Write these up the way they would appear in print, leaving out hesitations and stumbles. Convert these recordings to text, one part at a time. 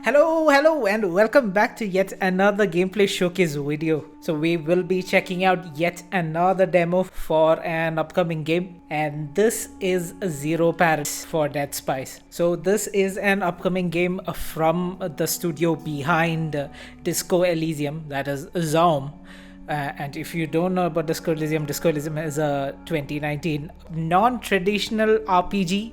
Hello and welcome back to yet another gameplay showcase video. So we will be checking out yet another demo for an upcoming game, and this is Zero Paradise for Dead Spies. So this is an upcoming game from the studio behind Disco Elysium, that is Zaum. And if you don't know about Disco Elysium is a 2019 non-traditional RPG.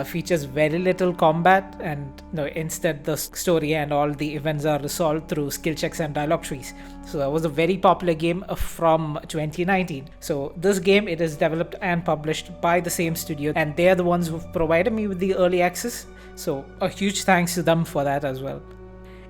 Features very little combat, and instead the story and all the events are resolved through skill checks and dialogue trees. So that was a very popular game from 2019. So this game, it is developed and published by the same studio, and they are the ones who've provided me with the early access. So a huge thanks to them for that as well.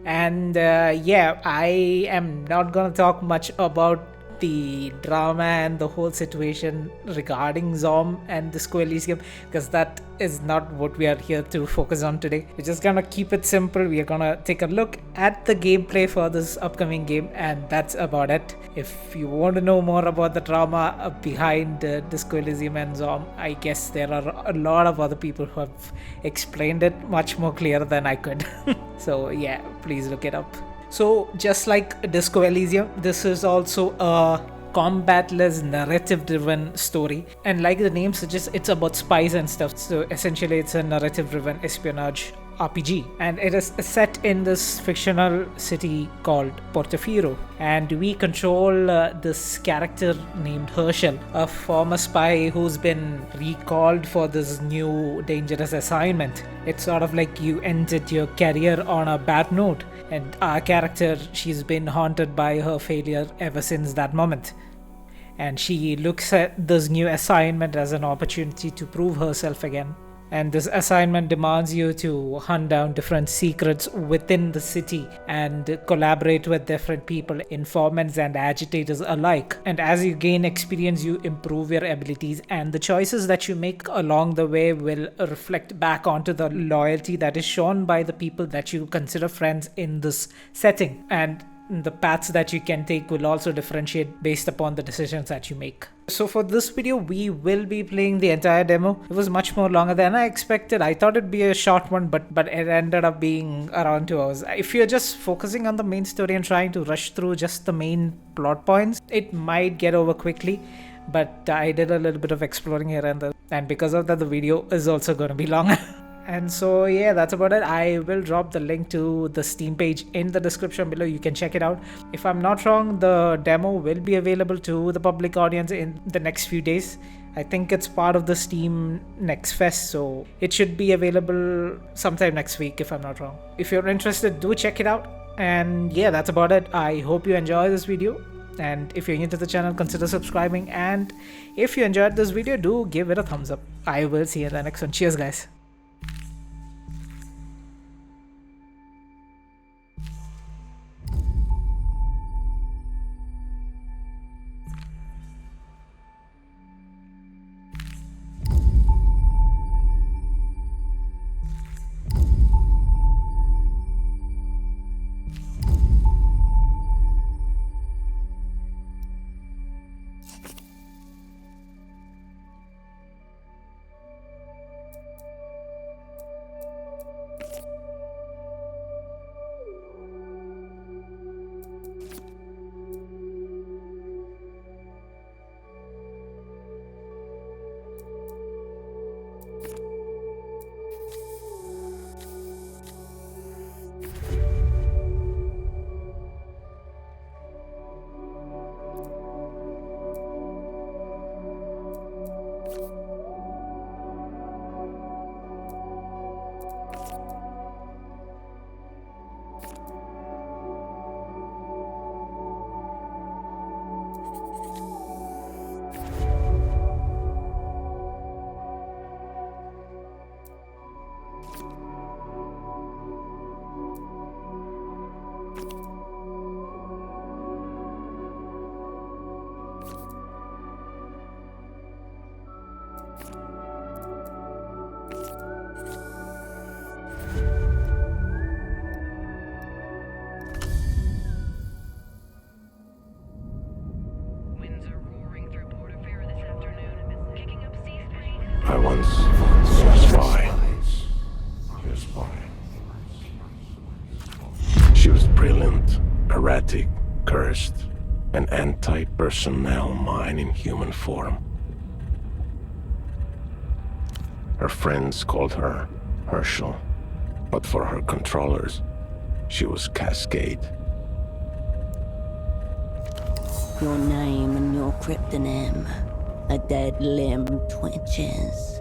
And yeah, I am not gonna talk much about the drama and the whole situation regarding Zom and Disco Elysium, because that is not what we are here to focus on today. We're just gonna keep it simple. We are gonna take a look at the gameplay for this upcoming game, and that's about it. If you want to know more about the drama behind Disco Elysium and Zom, I guess there are a lot of other people who have explained it much more clear than I could. So yeah, please look it up. So just like Disco Elysium, this is also a combatless narrative-driven story, and like the name suggests, it's about spies and stuff. So essentially it's a narrative-driven espionage RPG, and it is set in this fictional city called Portofino, and we control this character named Hershel, a former spy who's been recalled for this new dangerous assignment. It's sort of like you ended your career on a bad note, and our character, she's been haunted by her failure ever since that moment. And she looks at this new assignment as an opportunity to prove herself again. And this assignment demands you to hunt down different secrets within the city and collaborate with different people, informants and agitators alike. And as you gain experience, you improve your abilities, and the choices that you make along the way will reflect back onto the loyalty that is shown by the people that you consider friends in this setting. And the paths that you can take will also differentiate based upon the decisions that you make. So for this video, we will be playing the entire demo. It was much more longer than I expected. I thought it'd be a short one, but it ended up being around 2 hours. If you're just focusing on the main story and trying to rush through just the main plot points, it might get over quickly. But I did a little bit of exploring here and there, and because of that, the video is also going to be long. And so yeah, that's about it. I will drop the link to the Steam page in the description below. You can check it out. If I'm not wrong, the demo will be available to the public audience in the next few days. I think it's part of the Steam Next Fest, so it should be available sometime next week if I'm not wrong. If you're interested, do check it out. And yeah, that's about it. I hope you enjoy this video. And if you're new to the channel, consider subscribing. And if you enjoyed this video, do give it a thumbs up. I will see you in the next one. Cheers, guys. I once was a spy. violent, erratic, cursed, an anti-personnel mine in human form. Her friends called her Hershel, but for her controllers, she was CASCADE. Your name and your cryptonym. A dead limb twitches.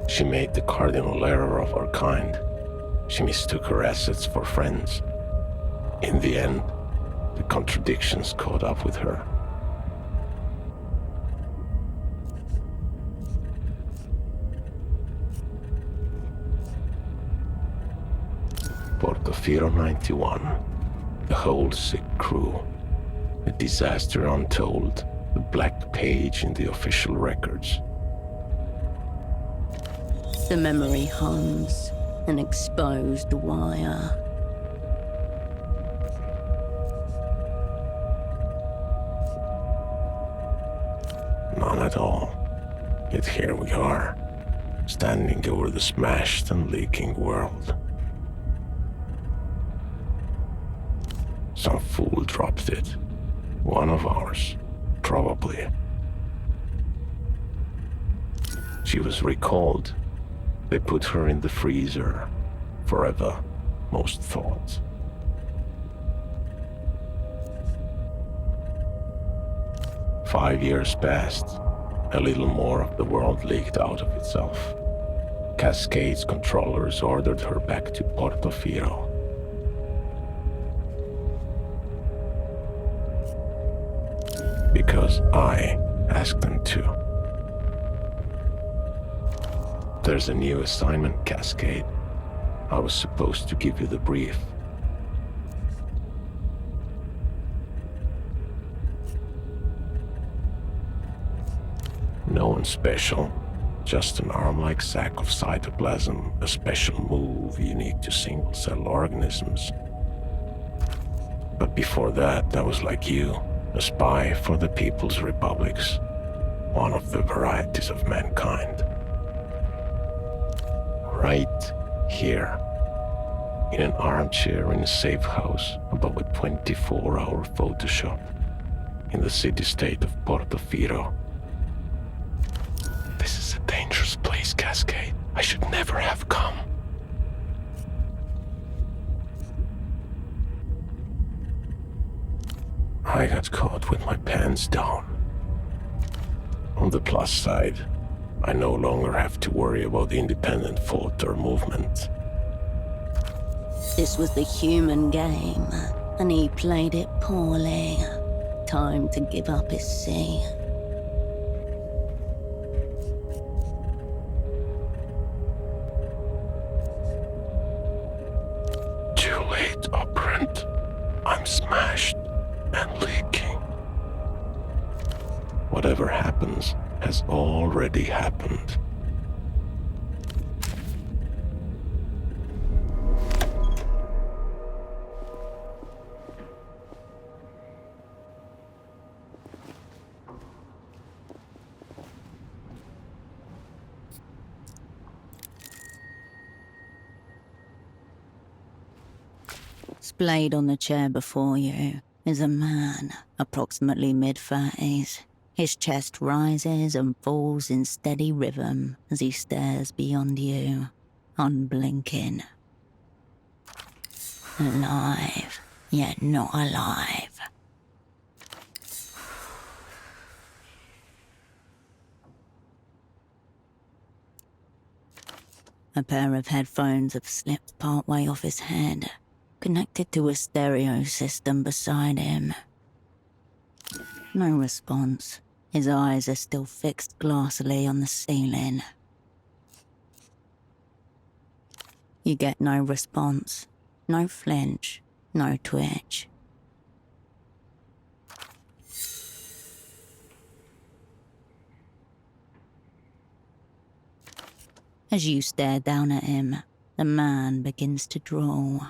She made the cardinal error of her kind. She mistook her assets for friends. In the end, the contradictions caught up with her. Portofino 91, the whole sick crew, a disaster untold, the black page in the official records. The memory hums, an exposed wire. None at all. Yet here we are, standing over the smashed and leaking world. Some fool dropped it. One of ours, probably. She was recalled. They put her in the freezer. Forever, most thought. 5 years passed. A little more of the world leaked out of itself. CASCADE's controllers ordered her back to Portofino. Because I asked them to. There's a new assignment, CASCADE. I was supposed to give you the brief. No one special, just an arm-like sack of cytoplasm, a special move unique to single-cell organisms. But before that, I was like you, a spy for the People's Republics, one of the varieties of mankind. Right here, in an armchair in a safe house above a 24-hour photo shop in the city-state of Portofino. This is a dangerous place, CASCADE. I should never have come. I got caught with my pants down. On the plus side, I no longer have to worry about independent thought or movement. This was the human game, and he played it poorly. Time to give up his seat. Too late, operant. I'm smashed and leaking. Whatever happens has already happened. Splayed on the chair before you is a man, approximately mid-30s. His chest rises and falls in steady rhythm as he stares beyond you, unblinking. Alive, yet not alive. A pair of headphones have slipped partway off his head, connected to a stereo system beside him. No response. His eyes are still fixed glassily on the ceiling. You get no response, no flinch, no twitch. As you stare down at him, the man begins to draw.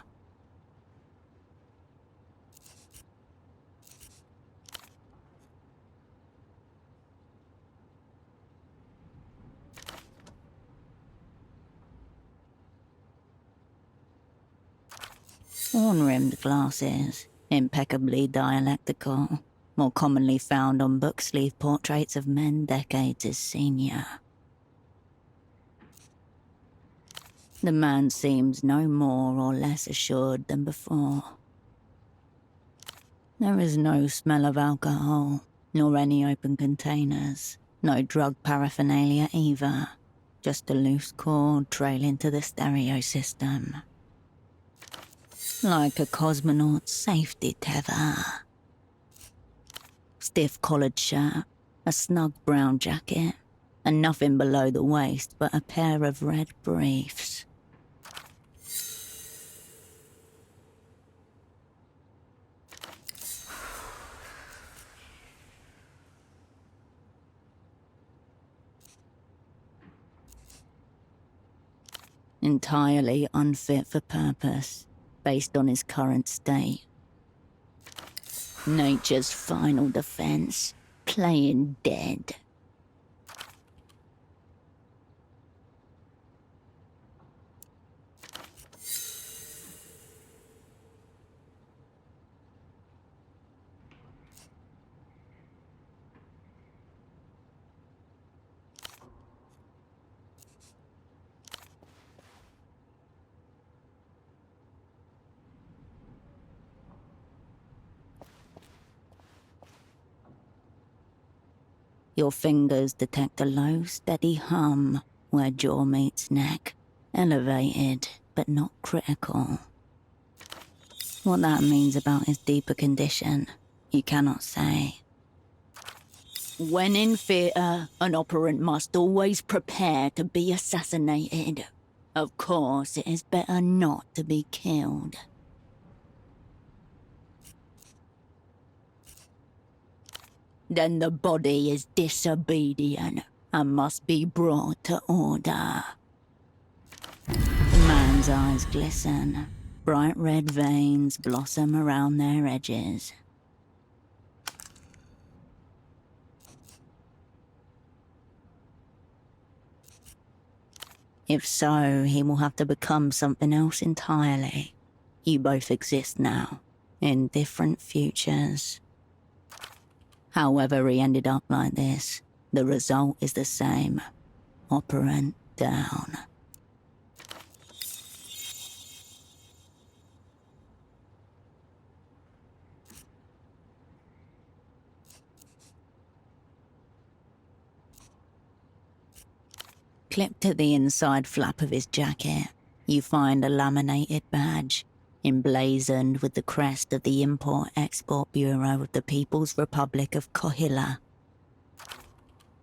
Horn-rimmed glasses, impeccably dialectical, more commonly found on book sleeve portraits of men decades his senior. The man seems no more or less assured than before. There is no smell of alcohol, nor any open containers, no drug paraphernalia either, just a loose cord trailing to the stereo system. Like a cosmonaut's safety tether. Stiff collared shirt, a snug brown jacket, and nothing below the waist but a pair of red briefs. Entirely unfit for purpose, based on his current state. Nature's final defense, playing dead. Your fingers detect a low, steady hum where jaw meets neck. Elevated, but not critical. What that means about his deeper condition, you cannot say. When in theatre, an operant must always prepare to be assassinated. Of course, it is better not to be killed. Then the body is disobedient and must be brought to order. The man's eyes glisten. Bright red veins blossom around their edges. If so, he will have to become something else entirely. You both exist now, in different futures. However he ended up like this, the result is the same. Operant down. Clipped to the inside flap of his jacket, you find a laminated badge, emblazoned with the crest of the Import-Export Bureau of the People's Republic of Kohila.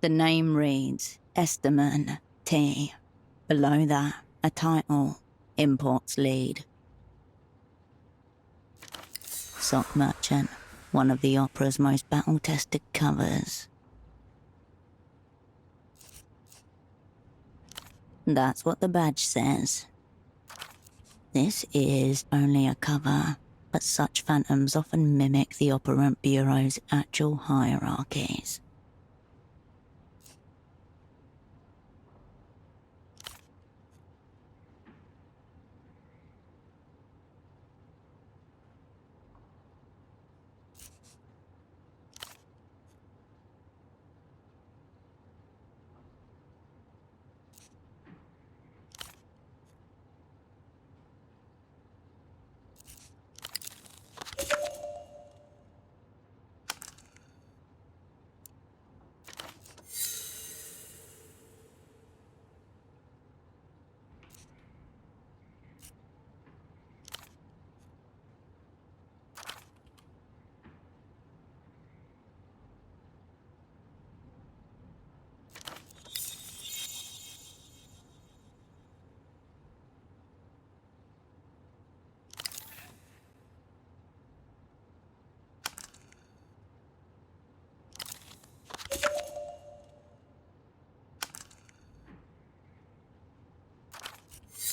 The name reads Esteman T. Below that, a title, Imports Lead. Sock Merchant, one of the opera's most battle-tested covers. That's what the badge says. This is only a cover, but such phantoms often mimic the Operant Bureau's actual hierarchies.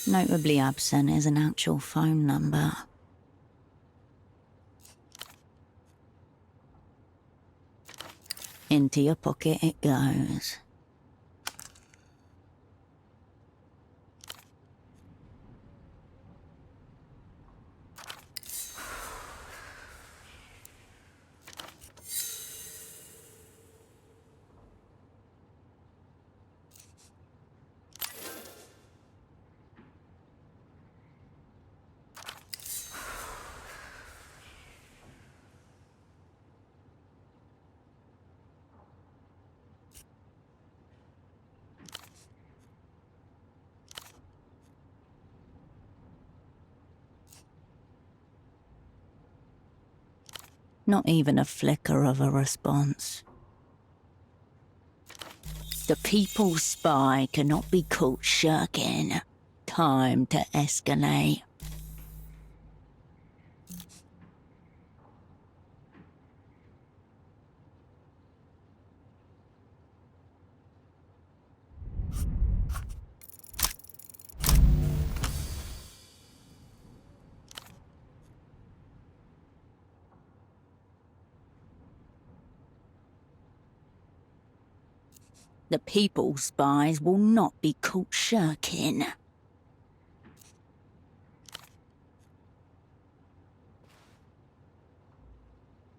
Notably absent is an actual phone number. Into your pocket it goes. Not even a flicker of a response. The people's spy cannot be caught shirking. Time to escalate. The people's spies will not be caught shirking.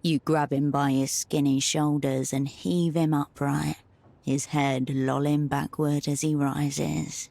You grab him by his skinny shoulders and heave him upright, his head lolling backward as he rises.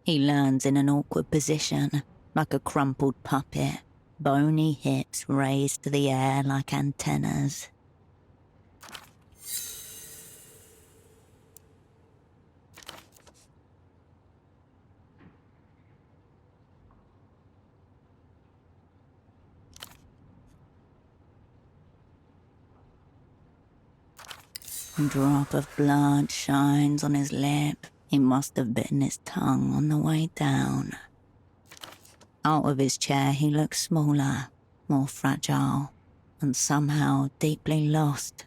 He lands in an awkward position, like a crumpled puppet, bony hips raised to the air like antennas. A drop of blood shines on his lip. He must have bitten his tongue on the way down. Out of his chair, he looks smaller, more fragile, and somehow deeply lost.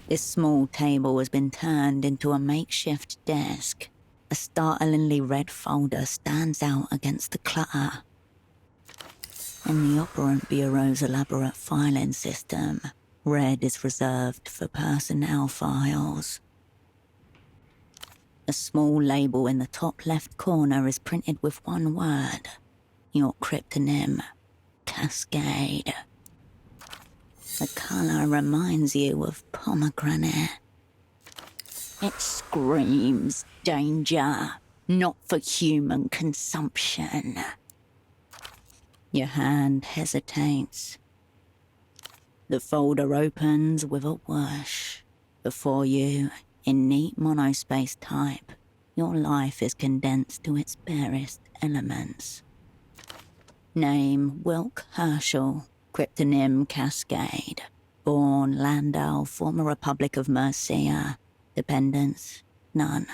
This small table has been turned into a makeshift desk. A startlingly red folder stands out against the clutter. In the Operant Bureau's elaborate filing system, red is reserved for personnel files. A small label in the top left corner is printed with one word. Your cryptonym, CASCADE. The colour reminds you of pomegranate. It screams danger, not for human consumption. Your hand hesitates. The folder opens with a whoosh. Before you, in neat monospace type, your life is condensed to its barest elements. Name Wilk Hershel, cryptonym Cascade. Born Landau, former Republic of Mercia. Dependents, none.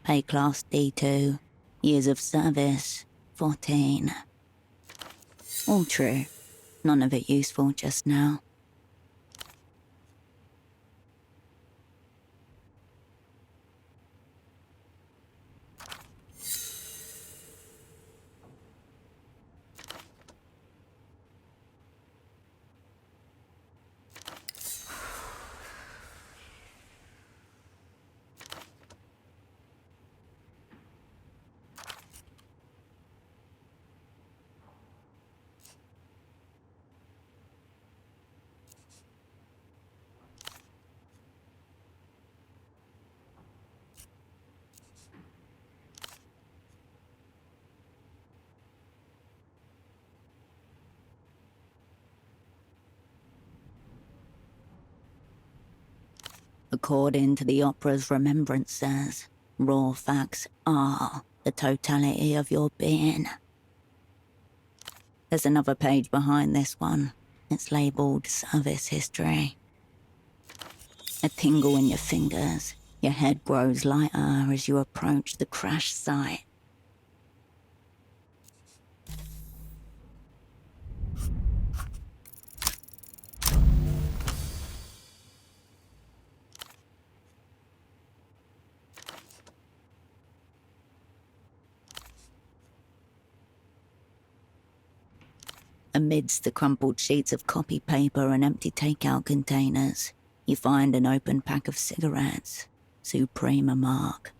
Pay class D2. Years of service, 14. All true. None of it useful just now. According to the opera's remembrances, raw facts are the totality of your being. There's another page behind this one. It's labelled Service History. A tingle in your fingers. Your head grows lighter as you approach the crash site. Amidst the crumpled sheets of copy paper and empty takeout containers, you find an open pack of cigarettes, Suprema mark.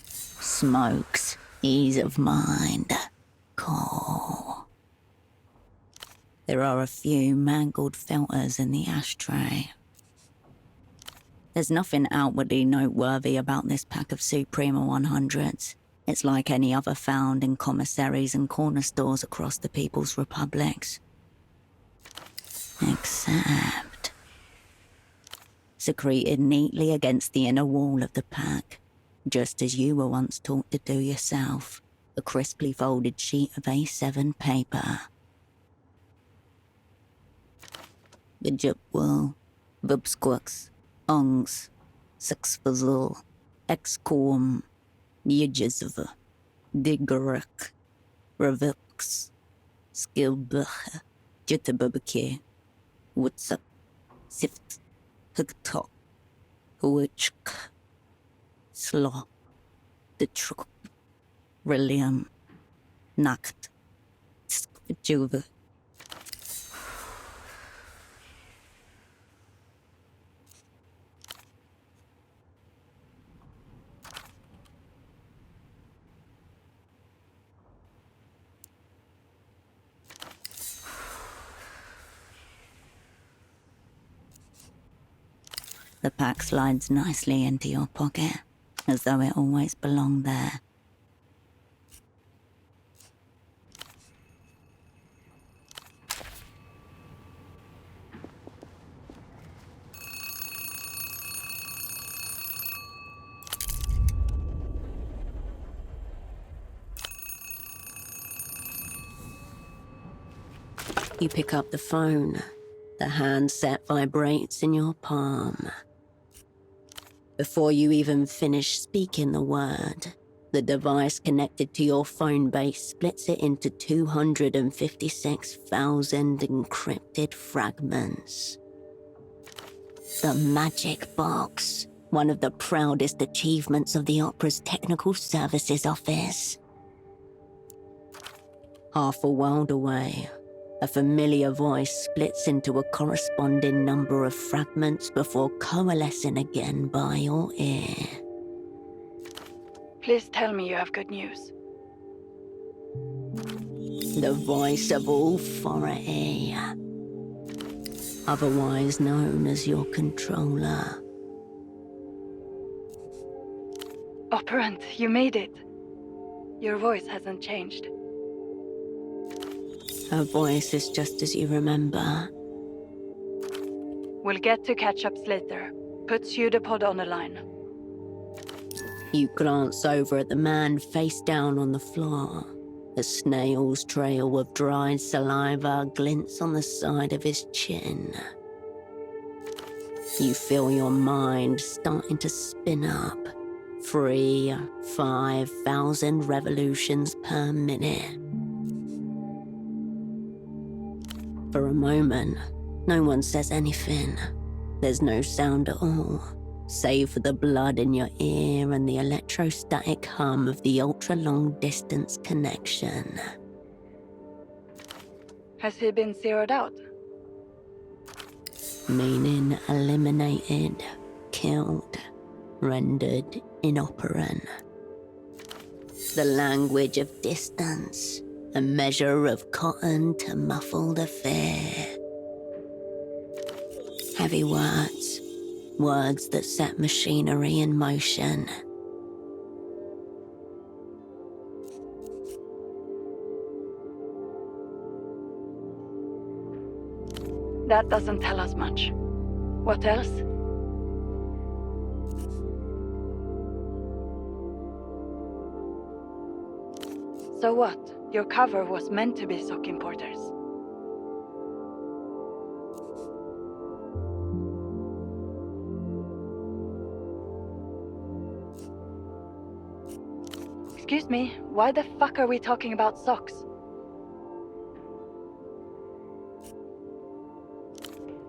Smokes, ease of mind, cool. There are a few mangled filters in the ashtray. There's nothing outwardly noteworthy about this pack of Suprema 100s. It's like any other found in commissaries and corner stores across the People's Republics. Except secreted neatly against the inner wall of the pack, just as you were once taught to do yourself, a crisply folded sheet of A7 paper. Bijupwul, Vubsquux, Ongs, Sixfazul, Exquum, Yijizva, Digarak, Ravux, Skilbach, Jittababake, Whatsup, Sift, Hugtok, Huichk, Slaw, Detruk, Relium, Nacht, Skvajuva. The pack slides nicely into your pocket, as though it always belonged there. You pick up the phone. The handset vibrates in your palm. Before you even finish speaking the word, the device connected to your phone base splits it into 256,000 encrypted fragments. The Magic Box, one of the proudest achievements of the Opera's Technical Services Office. Half a world away, a familiar voice splits into a corresponding number of fragments before coalescing again by your ear. Please tell me you have good news. The voice of authority, otherwise known as your controller. Operant, you made it. Your voice hasn't changed. Her voice is just as you remember. We'll get to catch-ups later. Put pseudopod on the line. You glance over at the man face down on the floor. A snail's trail of dried saliva glints on the side of his chin. You feel your mind starting to spin up. 5,000 revolutions per minute. For a moment, no one says anything. There's no sound at all, save for the blood in your ear and the electrostatic hum of the ultra-long-distance connection. Has he been zeroed out? Meaning eliminated, killed, rendered inoperant. The language of distance, a measure of cotton to muffle the fear. Heavy words, words that set machinery in motion. That doesn't tell us much. What else? So what? Your cover was meant to be sock importers. Excuse me, why the fuck are we talking about socks?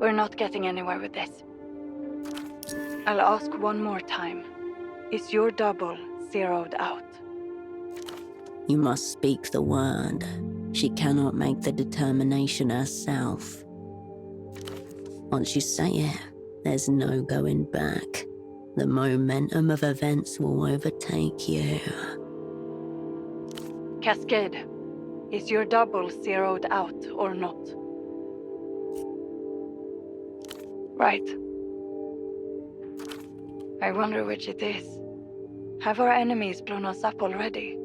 We're not getting anywhere with this. I'll ask one more time. Is your double zeroed out? You must speak the word. She cannot make the determination herself. Once you say it, there's no going back. The momentum of events will overtake you. Cascade, is your double zeroed out or not? Right. I wonder which it is. Have our enemies blown us up already?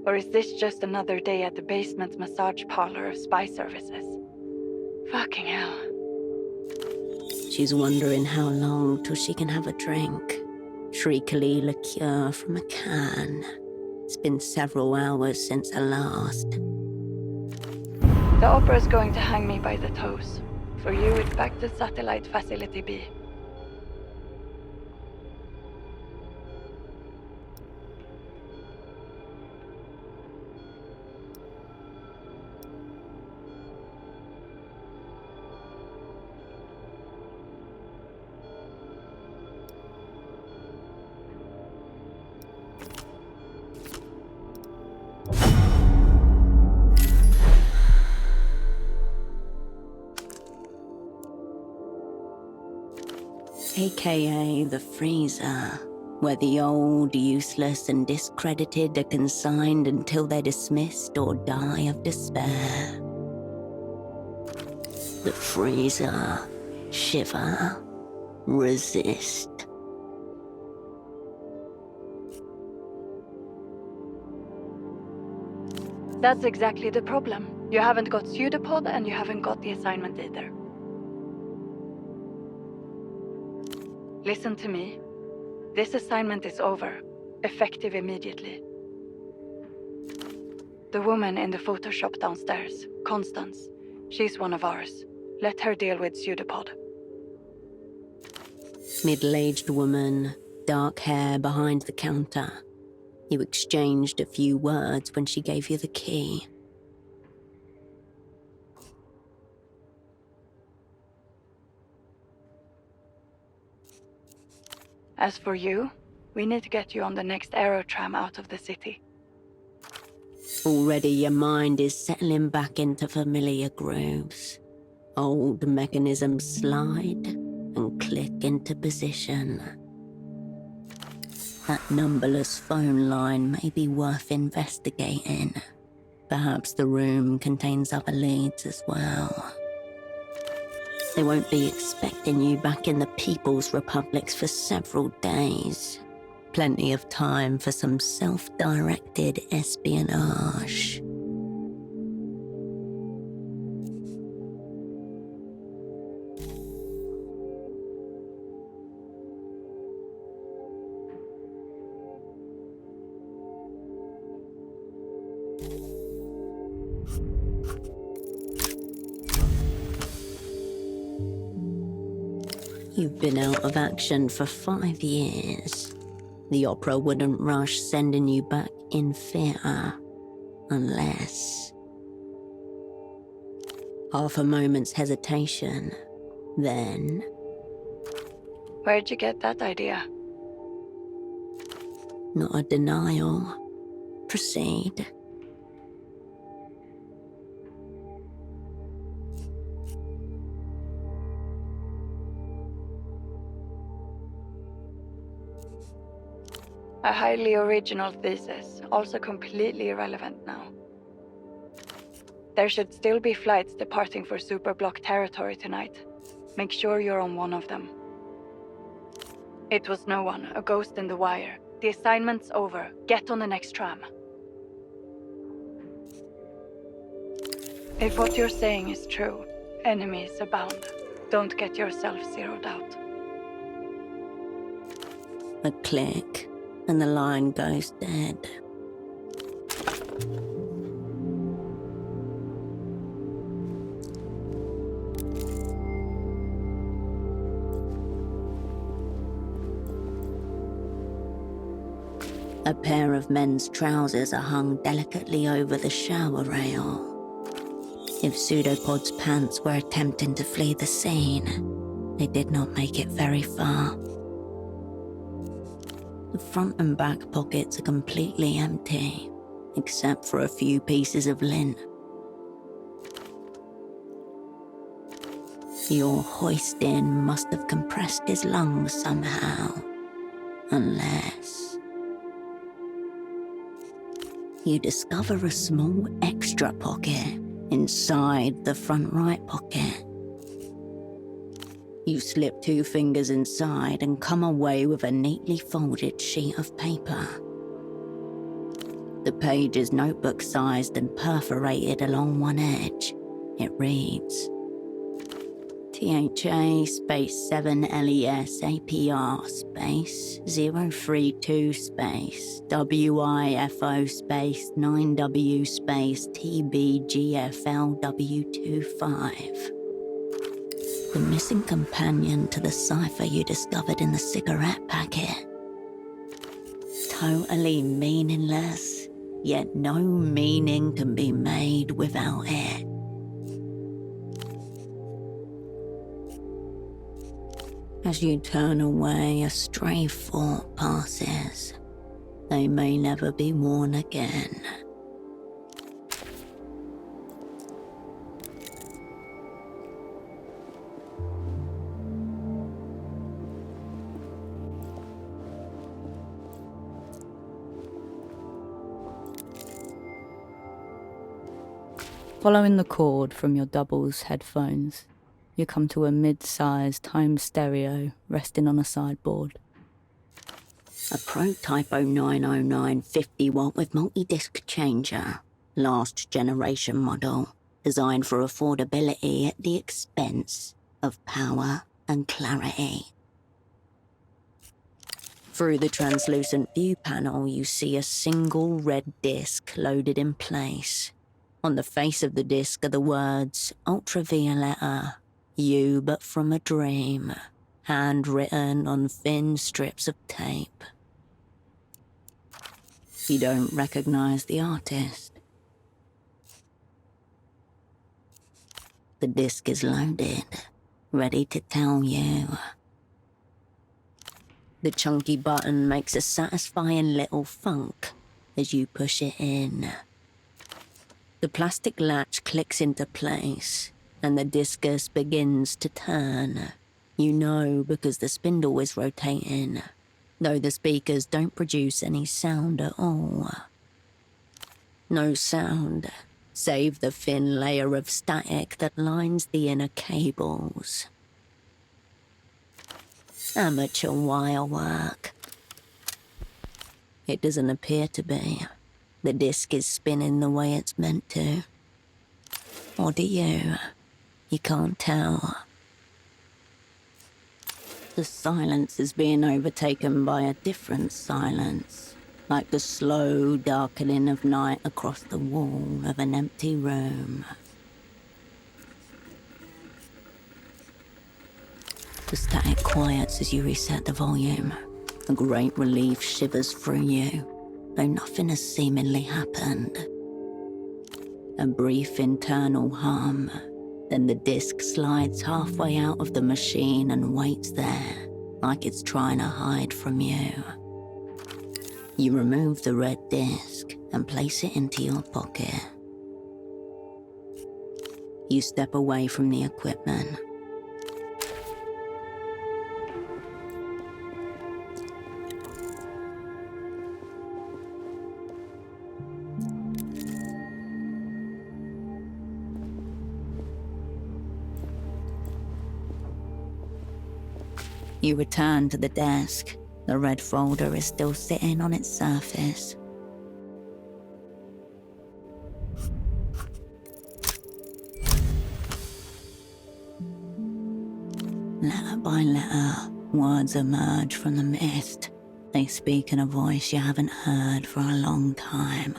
Or is this just another day at the basement massage parlor of spy services? Fucking hell. She's wondering how long till she can have a drink. Shriekily liqueur from a can. It's been several hours since her last. The opera's going to hang me by the toes. For you, it's back to Satellite Facility B. AKA the freezer, where the old, useless and discredited are consigned until they're dismissed or die of despair. The freezer. Shiver. Resist. That's exactly the problem. You haven't got pseudopod and you haven't got the assignment either. Listen to me. This assignment is over. Effective immediately. The woman in the photo shop downstairs, Constance, she's one of ours. Let her deal with pseudopod. Middle-aged woman, dark hair behind the counter. You exchanged a few words when she gave you the key. As for you, we need to get you on the next aerotram out of the city. Already your mind is settling back into familiar grooves. Old mechanisms slide and click into position. That numberless phone line may be worth investigating. Perhaps the room contains other leads as well. They won't be expecting you back in the People's Republics for several days. Plenty of time for some self-directed espionage. You've been out of action for 5 years. The opera wouldn't rush sending you back in theatre, unless... Half a moment's hesitation, then... Where'd you get that idea? Not a denial. Proceed. A highly original thesis, also completely irrelevant now. There should still be flights departing for Superblock territory tonight. Make sure you're on one of them. It was no one, a ghost in the wire. The assignment's over. Get on the next tram. If what you're saying is true, Enemies abound. Don't get yourself zeroed out. A click, and the line goes dead. A pair of men's trousers are hung delicately over the shower rail. If Pseudopod's pants were attempting to flee the scene, they did not make it very far. The front and back pockets are completely empty, except for a few pieces of lint. Your hoist-in must have compressed his lungs somehow, unless... You discover a small extra pocket inside the front right pocket. You slip 2 fingers inside and come away with a neatly folded sheet of paper. The page is notebook-sized and perforated along one edge. It reads, THA space 7 LES APR space 032 space WIFO space 9W space TBGFLW25. The missing companion to the cipher you discovered in the cigarette packet. Totally meaningless, yet no meaning can be made without it. As you turn away, a stray thought passes. They may never be worn again. Following the cord from your doubles headphones, you come to a mid-sized home stereo resting on a sideboard. A Protypo 909 50-watt with multi-disc changer. Last generation model, designed for affordability at the expense of power and clarity. Through the translucent view panel, you see a single red disc loaded in place. On the face of the disc are the words, Ultravioletta, you but from a dream, handwritten on thin strips of tape. You don't recognize the artist. The disc is loaded, ready to tell you. The chunky button makes a satisfying little thunk as you push it in. The plastic latch clicks into place, and the discus begins to turn. You know because the spindle is rotating, though the speakers don't produce any sound at all. No sound, save the thin layer of static that lines the inner cables. Amateur wire work. It doesn't appear to be. The disc is spinning the way it's meant to. Or do you? You can't tell. The silence is being overtaken by a different silence, like the slow darkening of night across the wall of an empty room. The static quiets as you reset the volume. A great relief shivers through you, though nothing has seemingly happened. A brief internal hum, then the disc slides halfway out of the machine and waits there, like it's trying to hide from you. You remove the red disc and place it into your pocket. You step away from the equipment. You return to the desk. The red folder is still sitting on its surface. by letter, words emerge from the mist. They speak in a voice you haven't heard for a long time.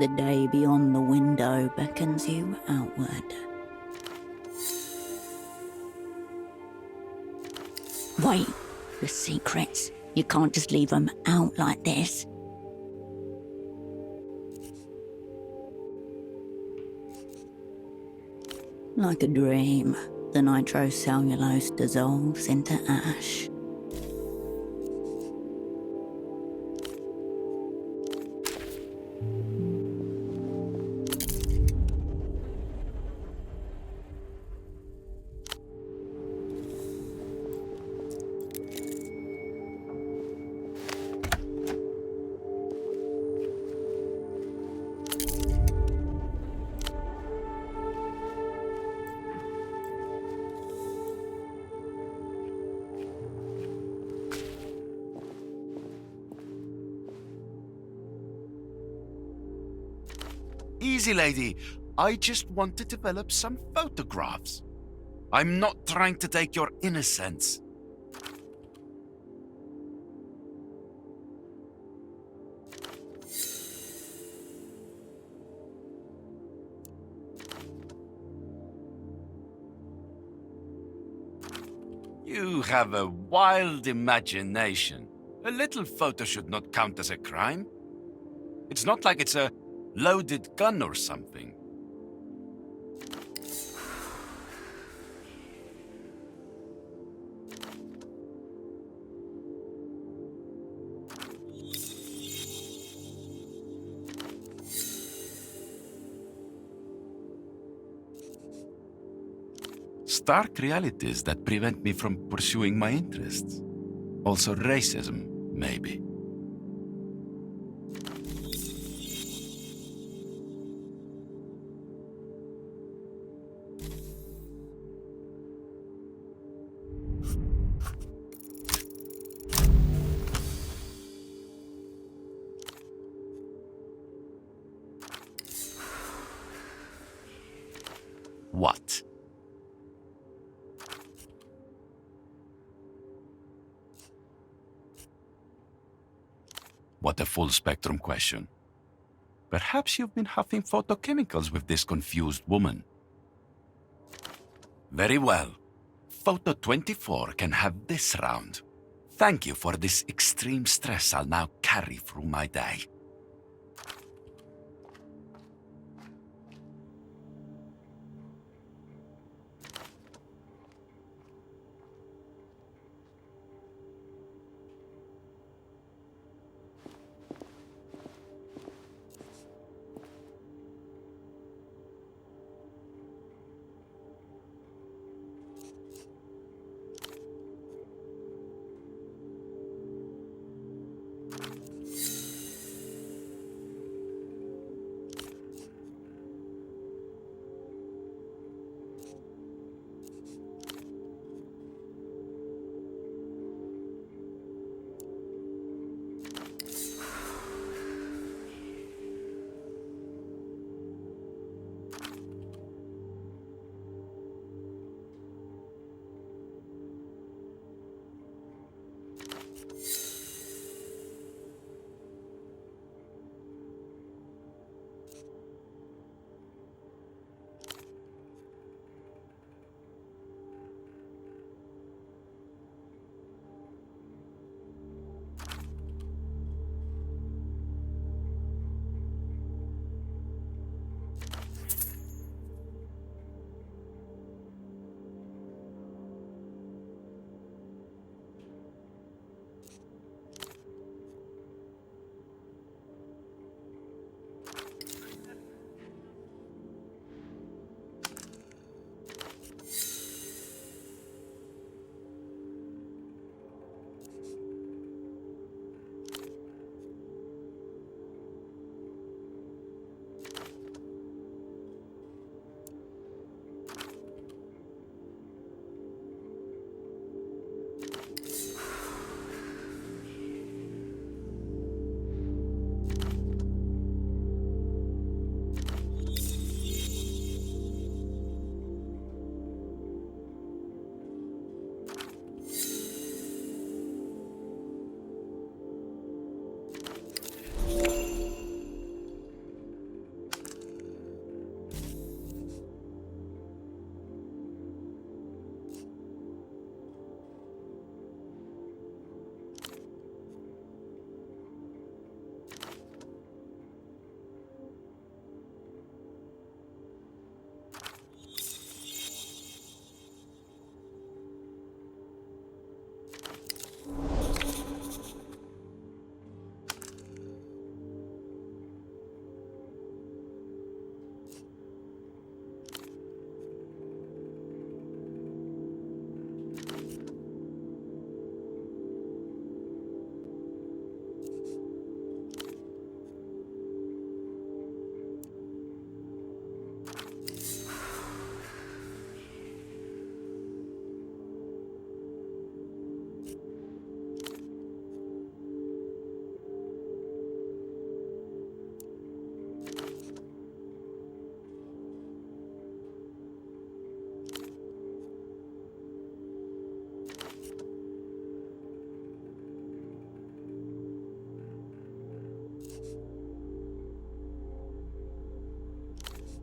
The day beyond the window beckons you outward. Wait, the secrets. You can't just leave them out like this. Like a dream, the nitrocellulose dissolves into ash. Easy, lady. I just want to develop some photographs. I'm not trying to take your innocence. You have a wild imagination. A little photo should not count as a crime. It's not like it's a loaded gun or something. Stark realities that prevent me from pursuing my interests. Also racism, maybe. What? What a full spectrum question. Perhaps you've been huffing photochemicals with this confused woman. Very well. Photo 24 can have this round. Thank you for this extreme stress I'll now carry through my day.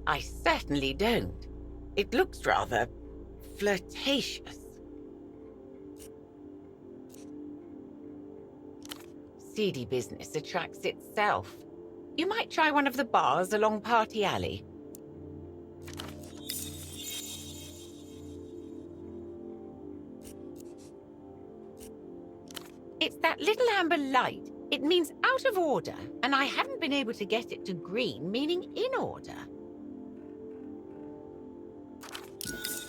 I certainly don't. It looks rather flirtatious. Seedy business attracts itself. You might try one of the bars along Party Alley. It's that little amber light. It means out of order, and I haven't been able to get it to green, meaning in order.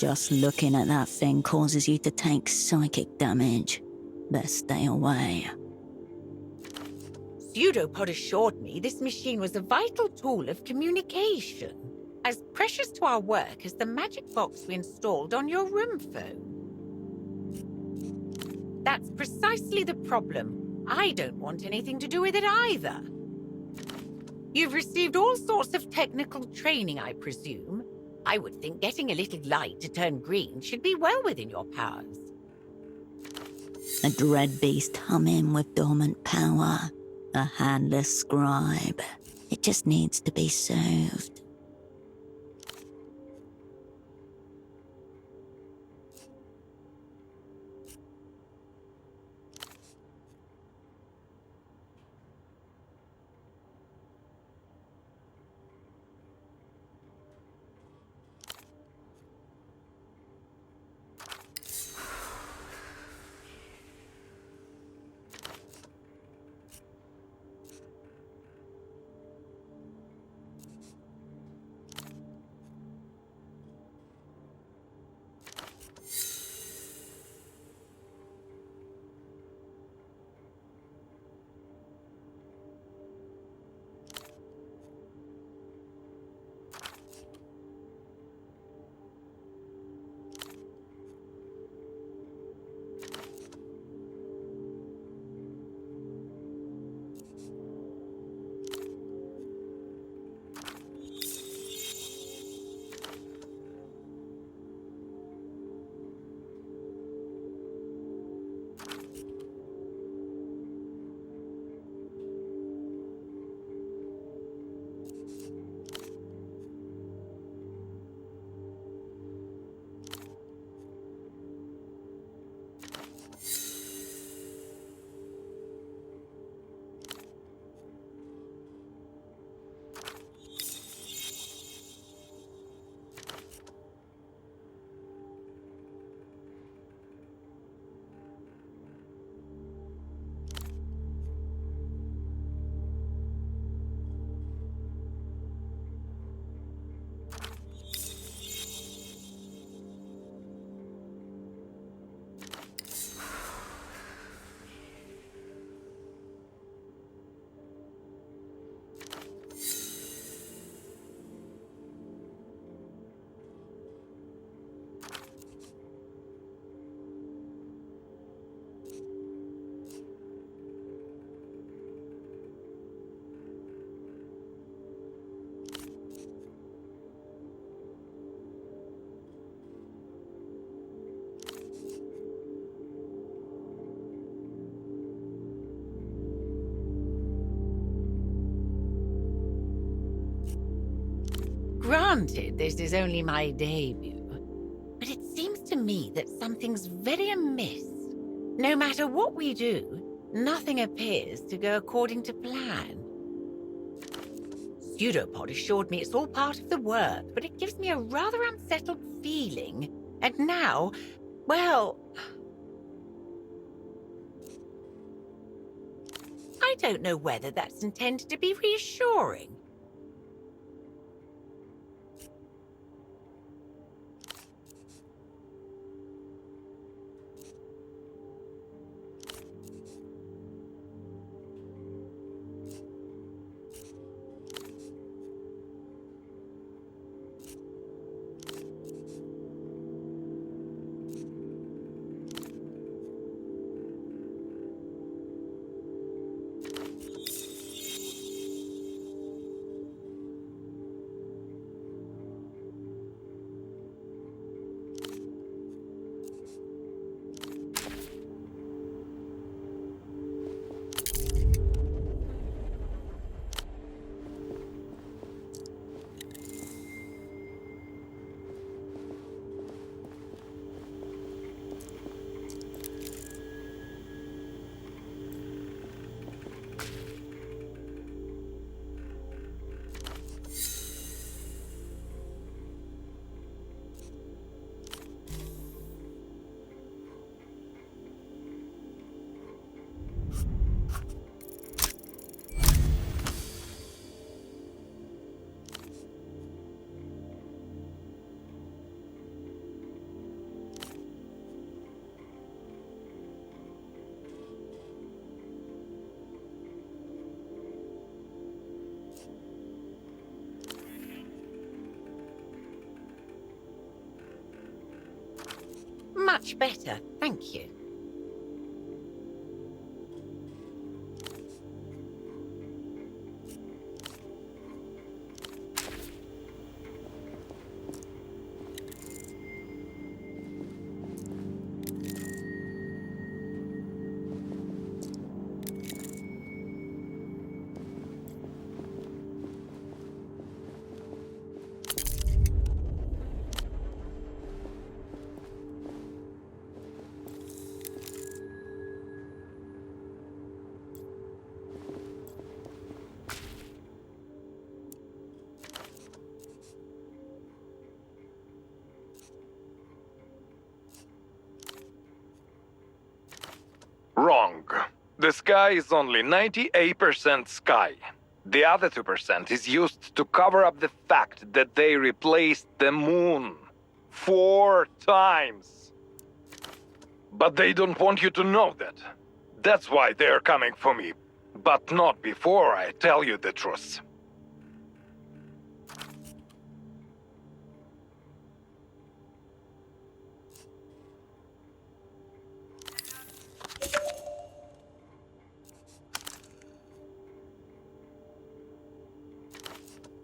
Just looking at that thing causes you to take psychic damage. Best stay away. Pseudopod assured me this machine was a vital tool of communication, as precious to our work as the magic box we installed on your room phone. That's precisely the problem. I don't want anything to do with it either. You've received all sorts of technical training, I presume. I would think getting a little light to turn green should be well within your powers. A dread beast humming with dormant power. A handless scribe. It just needs to be soothed. Granted, this is only my debut, but it seems to me that something's very amiss. No matter what we do, nothing appears to go according to plan. Pseudopod assured me it's all part of the work, but it gives me a rather unsettled feeling. And now, well, I don't know whether that's intended to be reassuring. Much better, thank you. Wrong. The sky is only 98% sky. The other 2% is used to cover up the fact that they replaced the moon 4 times. But they don't want you to know that. That's why they're coming for me. But not before I tell you the truth.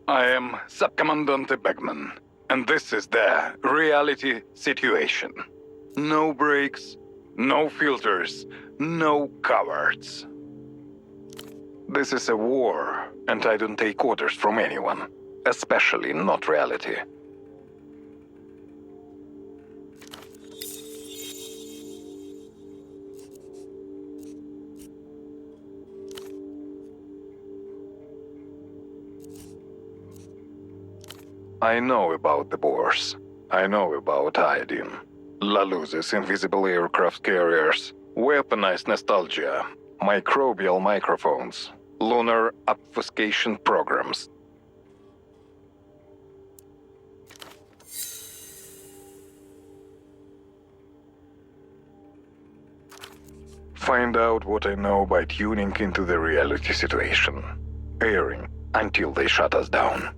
I am Subcommandante Beckman, and this is the reality situation. No breaks, no filters, no cowards. This is a war, and I don't take orders from anyone, especially not reality. I know about the Boers. I know about iodine. La Luz's invisible aircraft carriers, weaponized nostalgia, microbial microphones, lunar obfuscation programs. Find out what I know by tuning into the reality situation. Airing until they shut us down.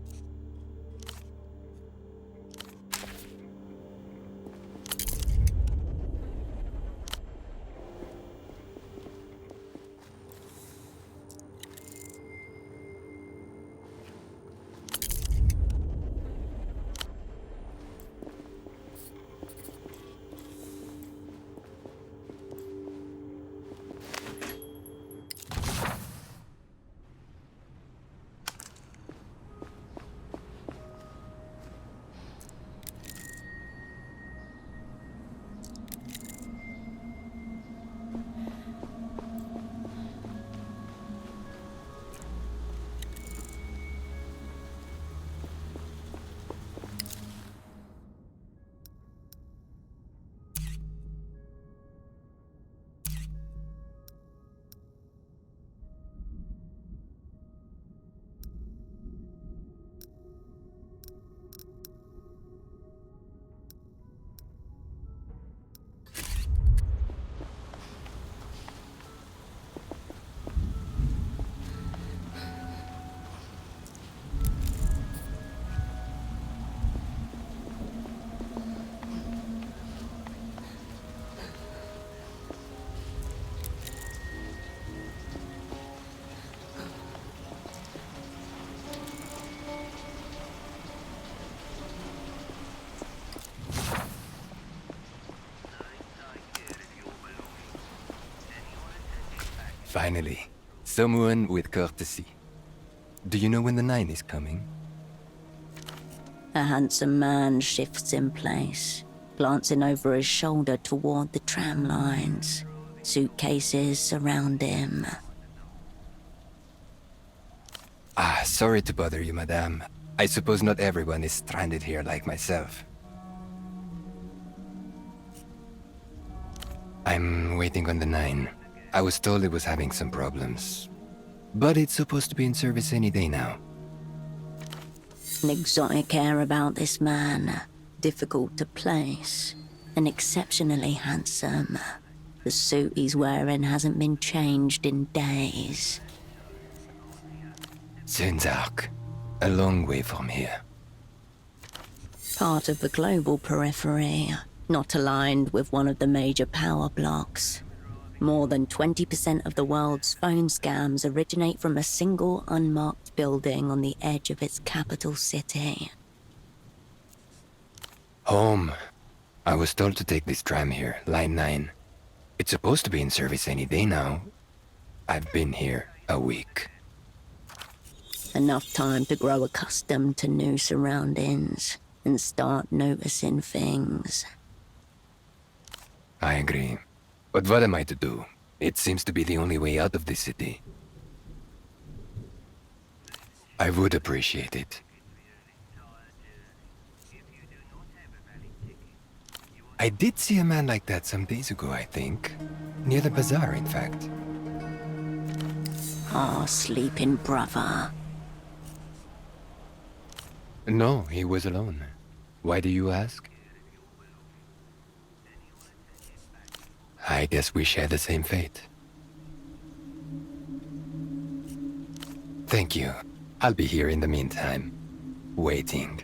Finally, someone with courtesy. Do you know when the 9 is coming? A handsome man shifts in place, glancing over his shoulder toward the tram lines. Suitcases surround him. Sorry to bother you, madame. I suppose not everyone is stranded here like myself. I'm waiting on the 9. I was told it was having some problems. But it's supposed to be in service any day now. An exotic air about this man, difficult to place, and exceptionally handsome. The suit he's wearing hasn't been changed in days. Zunzark, a long way from here. Part of the global periphery, Not aligned with one of the major power blocks. More than 20% of the world's phone scams originate from a single unmarked building on the edge of its capital city. Home. I was told to take this tram here, Line 9. It's supposed to be in service any day now. I've been here a week. Enough time to grow accustomed to new surroundings and start noticing things. I agree. But what am I to do? It seems to be the only way out of this city. I would appreciate it. I did see a man like that some days ago, I think. Near the bazaar, in fact. Our sleeping brother. No, he was alone. Why do you ask? I guess we share the same fate. Thank you. I'll be here in the meantime, waiting.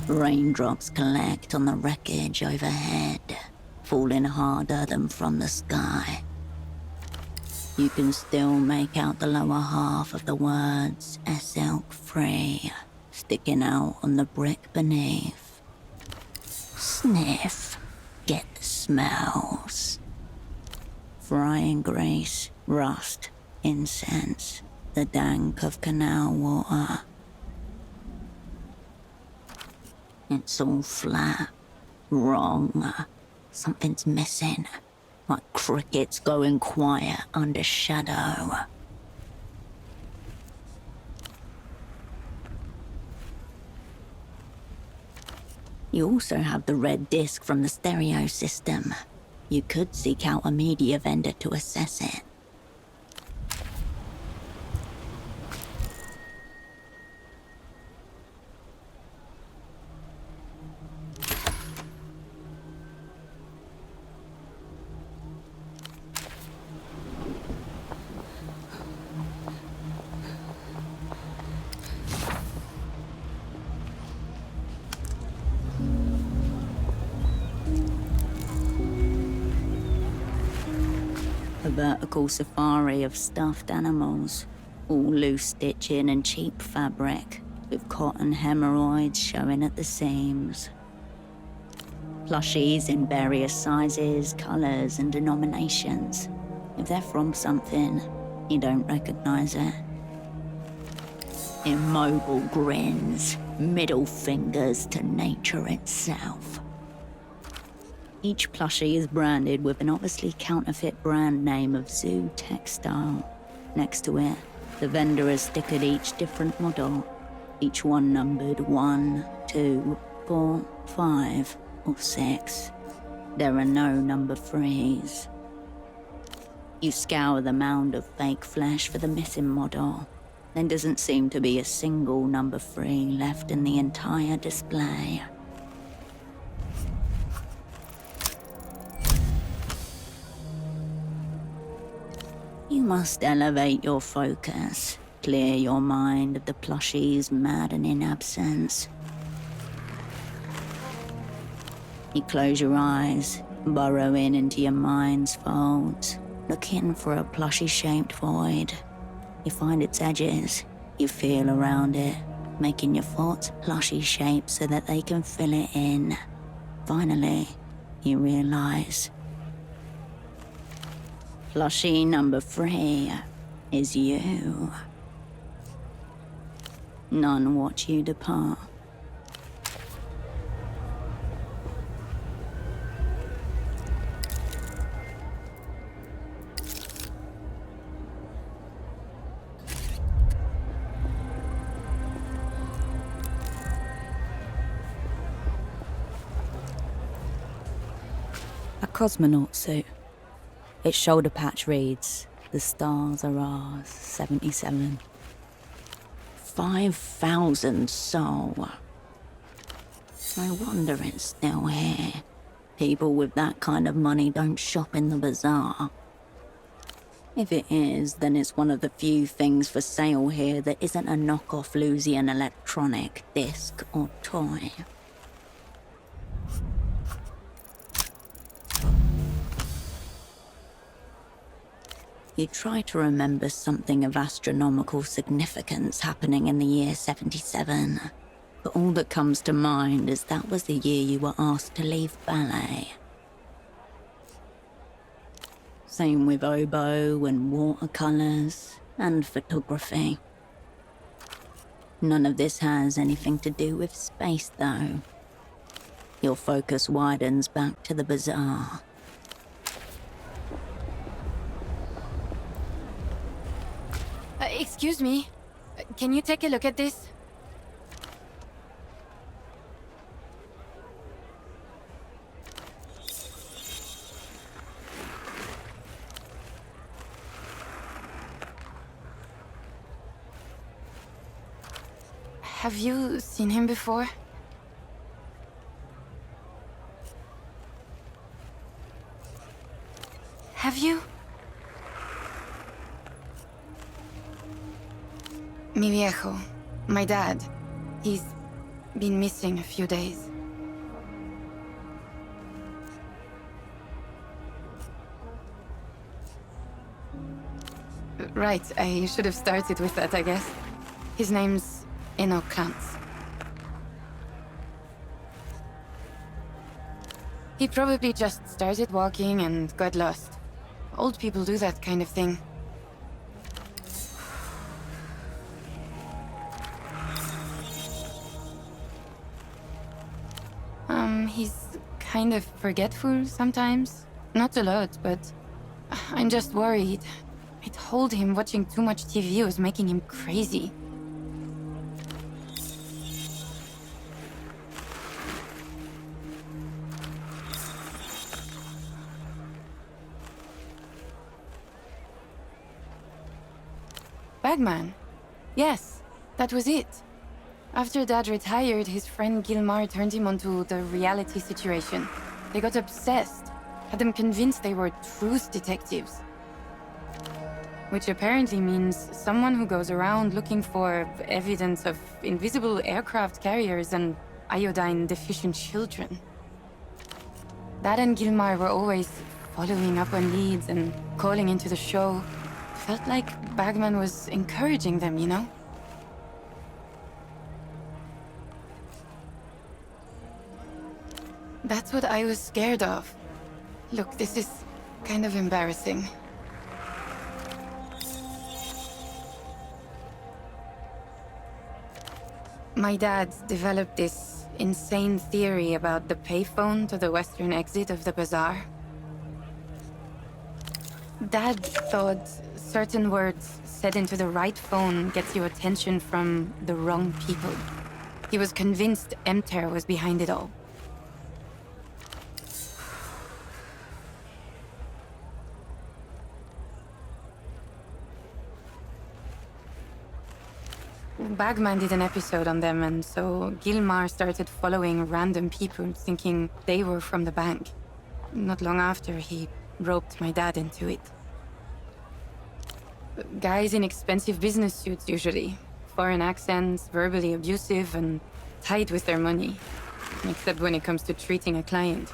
Raindrops collect on the wreckage overhead, falling harder than from the sky. You can still make out the lower half of the words "Elk free" sticking out on the brick beneath. Sniff, get the smells. Frying grease, rust, incense, the dank of canal water. It's all flat, wrong. Something's missing, like crickets going quiet under shadow. You also have the red disc from the stereo system. You could seek out a media vendor to assess it. A vertical safari of stuffed animals, all loose stitching and cheap fabric, with cotton hemorrhoids showing at the seams. Plushies in various sizes, colours and denominations. If they're from something, you don't recognise it. Immobile grins, middle fingers to nature itself. Each plushie is branded with an obviously counterfeit brand name of Zoo Textile. Next to it, the vendor has stickered each different model, each one numbered 1, 2, 4, 5, or 6. There are no number 3s. You scour the mound of fake flesh for the missing model. There doesn't seem to be a single number 3 left in the entire display. You must elevate your focus, clear your mind of the plushie's maddening absence. You close your eyes, burrow into your mind's folds, looking for a plushie-shaped void. You find its edges, you feel around it, making your thoughts plushie shapes so that they can fill it in. Finally, you realize plushie number 3 is you. None watch you depart. A cosmonaut suit. Its shoulder patch reads, "The stars are ours, 77. 5,000 soul. No wonder it's still here. People with that kind of money don't shop in the bazaar. If it is, then it's one of the few things for sale here that isn't a knockoff Lusian electronic, disc, or toy. You try to remember something of astronomical significance happening in the year 77, but all that comes to mind is that was the year you were asked to leave ballet. Same with oboe and watercolors and photography. None of this has anything to do with space, though. Your focus widens back to the bazaar. Excuse me. Can you take a look at this? Have you seen him before? Have you? Mi viejo, my dad. He's been missing a few days. Right, I should have started with that, I guess. His name's Klantz. He probably just started walking and got lost. Old people do that kind of thing. He's kind of forgetful sometimes. Not a lot, but I'm just worried. I told him watching too much TV was making him crazy. Bagman? Yes, that was it. After Dad retired, his friend Gilmar turned him onto the reality situation. They got obsessed, had them convinced they were truth detectives. Which apparently means someone who goes around looking for evidence of invisible aircraft carriers and iodine-deficient children. Dad and Gilmar were always following up on leads and calling into the show. Felt like Bagman was encouraging them, you know? That's what I was scared of. Look, this is kind of embarrassing. My dad developed this insane theory about the payphone to the western exit of the bazaar. Dad thought certain words said into the right phone gets you attention from the wrong people. He was convinced Emter was behind it all. Bagman did an episode on them, and so Gilmar started following random people, thinking they were from the bank. Not long after, he roped my dad into it. Guys in expensive business suits, usually. Foreign accents, verbally abusive, and tight with their money. Except when it comes to treating a client.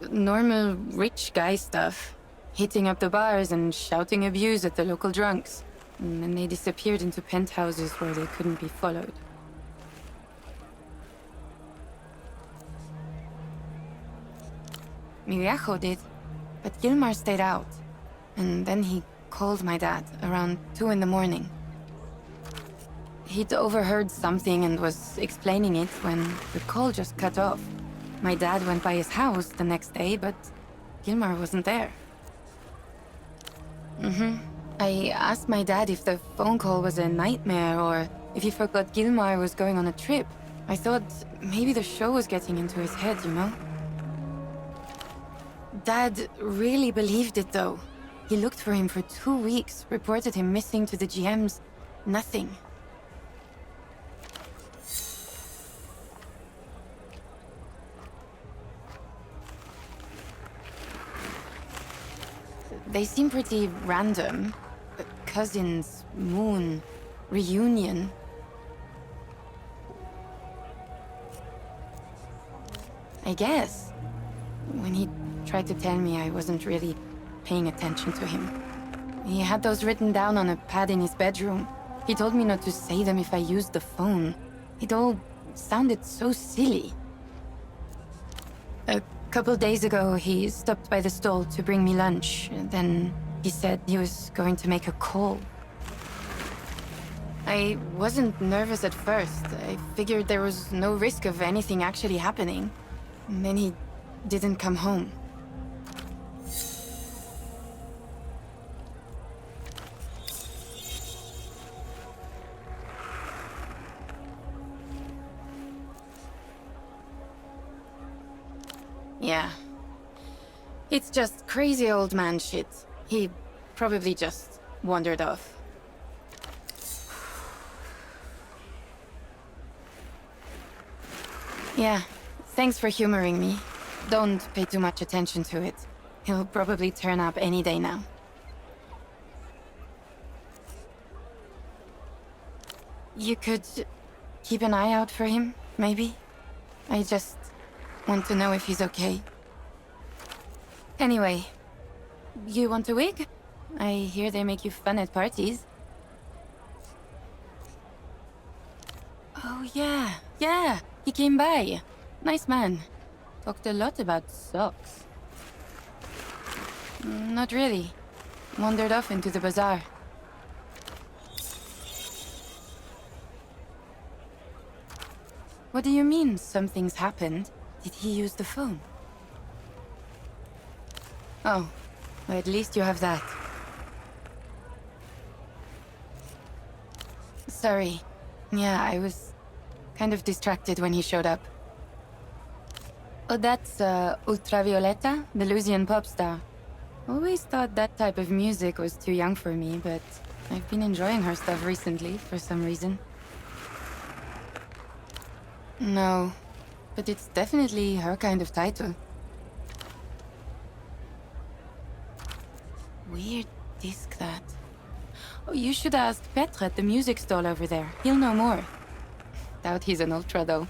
Normal rich guy stuff. Hitting up the bars and shouting abuse at the local drunks. And then they disappeared into penthouses where they couldn't be followed. Mi viejo did, but Gilmar stayed out. And then he called my dad around 2 in the morning. He'd overheard something and was explaining it when the call just cut off. My dad went by his house the next day, but Gilmar wasn't there. I asked my dad if the phone call was a nightmare or if he forgot Gilmar was going on a trip. I thought maybe the show was getting into his head, you know? Dad really believed it, though. He looked for him for 2 weeks, reported him missing to the GMs. Nothing. They seem pretty random. Cousins, moon, reunion. I guess. When he tried to tell me, I wasn't really paying attention to him. He had those written down on a pad in his bedroom. He told me not to say them if I used the phone. It all sounded so silly. A couple days ago, he stopped by the stall to bring me lunch. Then he said he was going to make a call. I wasn't nervous at first. I figured there was no risk of anything actually happening. And then he didn't come home. Yeah. It's just crazy old man shit. He probably just wandered off. Yeah, thanks for humoring me. Don't pay too much attention to it. He'll probably turn up any day now. You could keep an eye out for him, maybe? I just want to know if he's okay. Anyway, you want a wig? I hear they make you fun at parties. Oh yeah, he came by. Nice man. Talked a lot about socks. Not really. Wandered off into the bazaar. What do you mean, something's happened? Did he use the phone? Oh, well, at least you have that. Sorry. Yeah, I was kind of distracted when he showed up. Oh, that's Ultravioleta, the Lusian pop star. Always thought that type of music was too young for me, but I've been enjoying her stuff recently for some reason. No, but it's definitely her kind of title. Weird disc, that. Oh, you should ask Petre at the music stall over there. He'll know more. Doubt he's an ultra, though.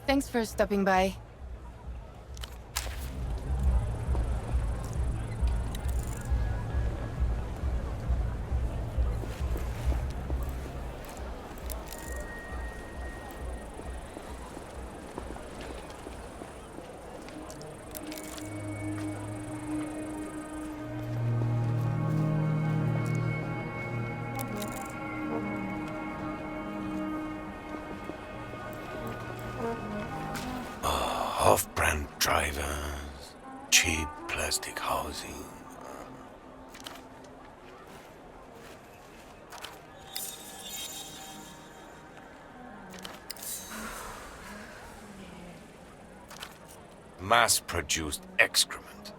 Thanks for stopping by. Off-brand drivers, cheap plastic housing. Mass-produced excrement.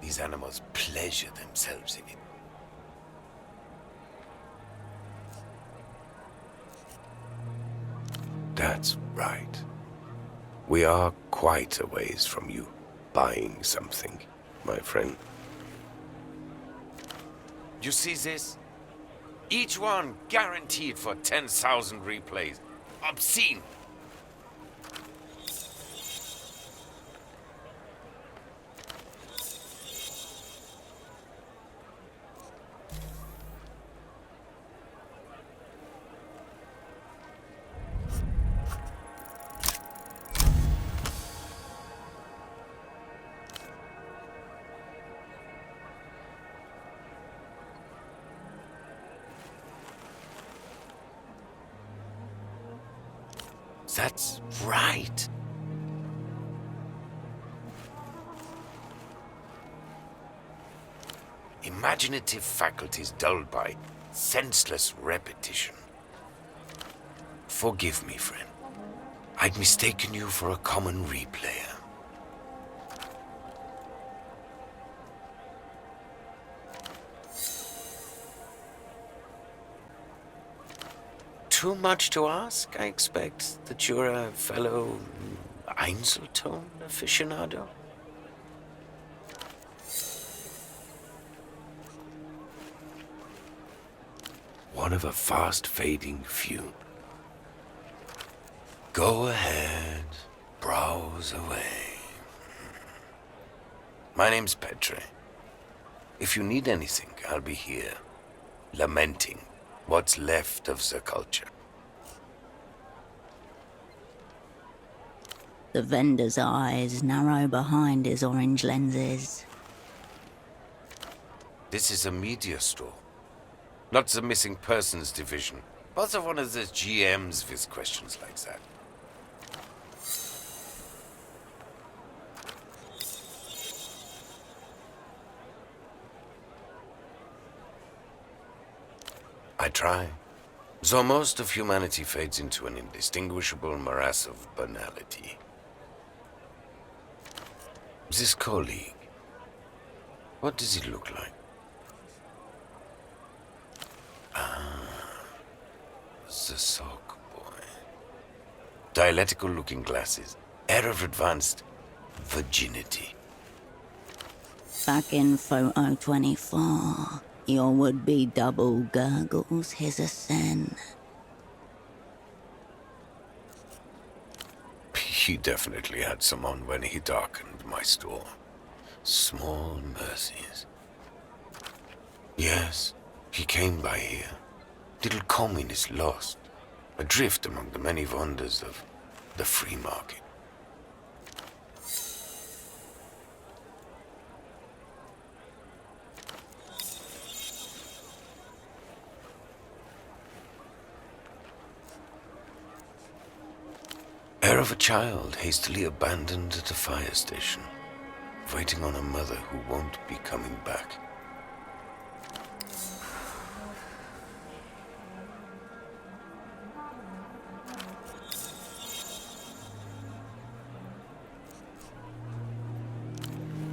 These animals pleasure themselves in it. That's right. We are quite a ways from you buying something, my friend. You see this? Each one guaranteed for 10,000 replays. Obscene! That's right. Imaginative faculties dulled by senseless repetition. Forgive me, friend. I'd mistaken you for a common replayer. Too much to ask, I expect, that you're a fellow Einzelton aficionado? One of a fast-fading few. Go ahead, browse away. My name's Petre. If you need anything, I'll be here, lamenting what's left of the culture. The vendor's eyes narrow behind his orange lenses. This is a media store, not the missing persons division. Bother one of the GMs with questions like that. I try. So most of humanity fades into an indistinguishable morass of banality. This colleague, what does he look like? The sock boy. Dialectical-looking glasses. Air of advanced virginity. Back in photo 24, your would-be double gurgles his ascent. He definitely had some on when he darkened my store. Small mercies. Yes, he came by here. Little communist lost, adrift among the many wonders of the free market. Air of a child hastily abandoned at a fire station, waiting on a mother who won't be coming back.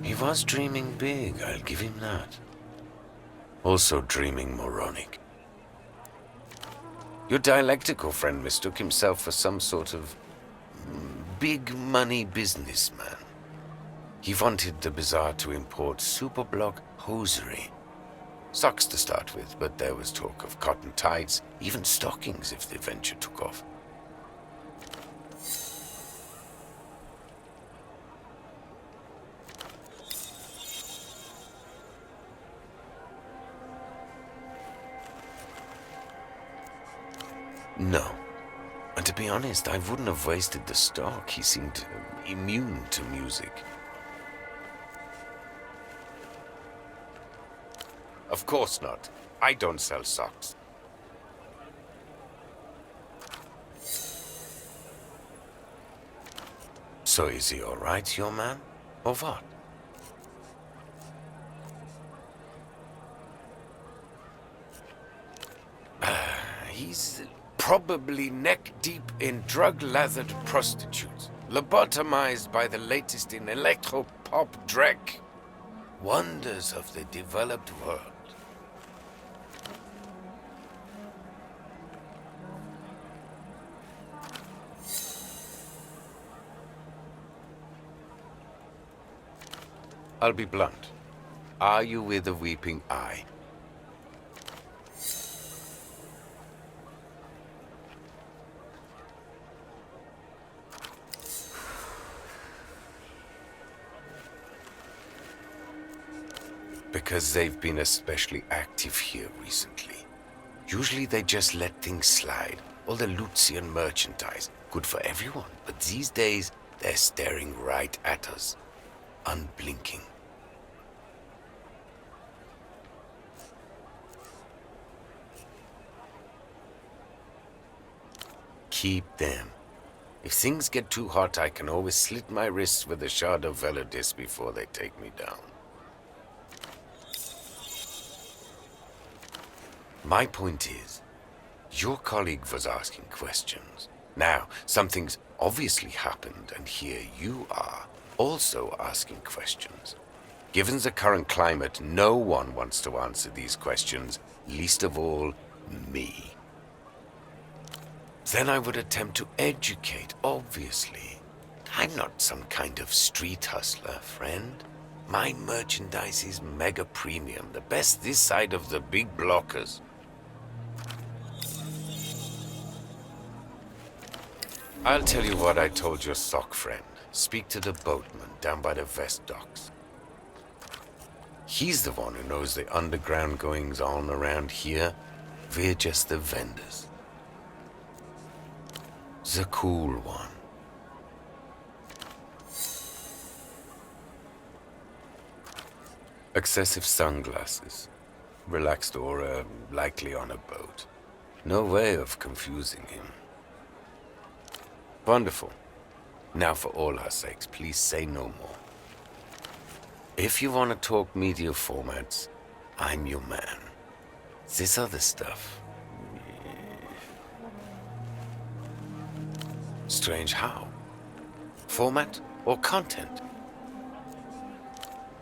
He was dreaming big, I'll give him that. Also dreaming moronic. Your dialectical friend mistook himself for some sort of big money businessman. He wanted the bazaar to import superblock hosiery. Socks to start with, but there was talk of cotton tights, even stockings if the venture took off. No. And to be honest, I wouldn't have wasted the stock. He seemed immune to music. Of course not. I don't sell socks. So is he all right, your man? Or what? He's probably neck-deep in drug-lathered prostitutes, lobotomized by the latest in electro-pop dreck. Wonders of the developed world. I'll be blunt. Are you with a weeping eye? Because they've been especially active here recently. Usually they just let things slide. All the Lucian merchandise. Good for everyone. But these days, they're staring right at us. Unblinking. Keep them. If things get too hot, I can always slit my wrists with a shard of Velodis before they take me down. My point is, your colleague was asking questions. Now, something's obviously happened, and here you are, also asking questions. Given the current climate, no one wants to answer these questions, least of all, me. Then I would attempt to educate, obviously. I'm not some kind of street hustler, friend. My merchandise is mega premium, the best this side of the big blockers. I'll tell you what I told your sock friend. Speak to the boatman down by the vest docks. He's the one who knows the underground goings-on around here. We're just the vendors. The cool one. Excessive sunglasses. Relaxed aura, likely on a boat. No way of confusing him. Wonderful. Now for all our sakes, please say no more. If you want to talk media formats, I'm your man. This other stuff... Strange how? Format or content?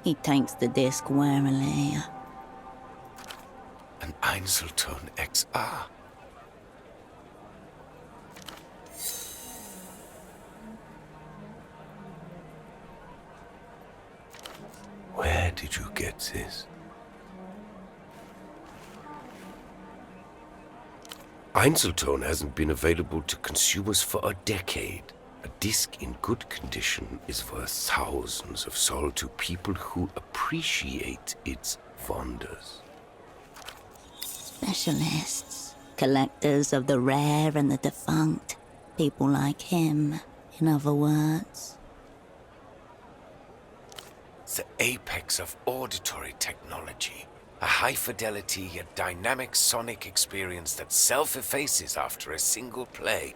He takes the disc warily. An Einzelton XR. Where did you get this? Einzelton hasn't been available to consumers for a decade. A disc in good condition is worth thousands of sol to people who appreciate its wonders. Specialists, collectors of the rare and the defunct. People like him, in other words. The apex of auditory technology. A high-fidelity yet dynamic sonic experience that self-effaces after a single play.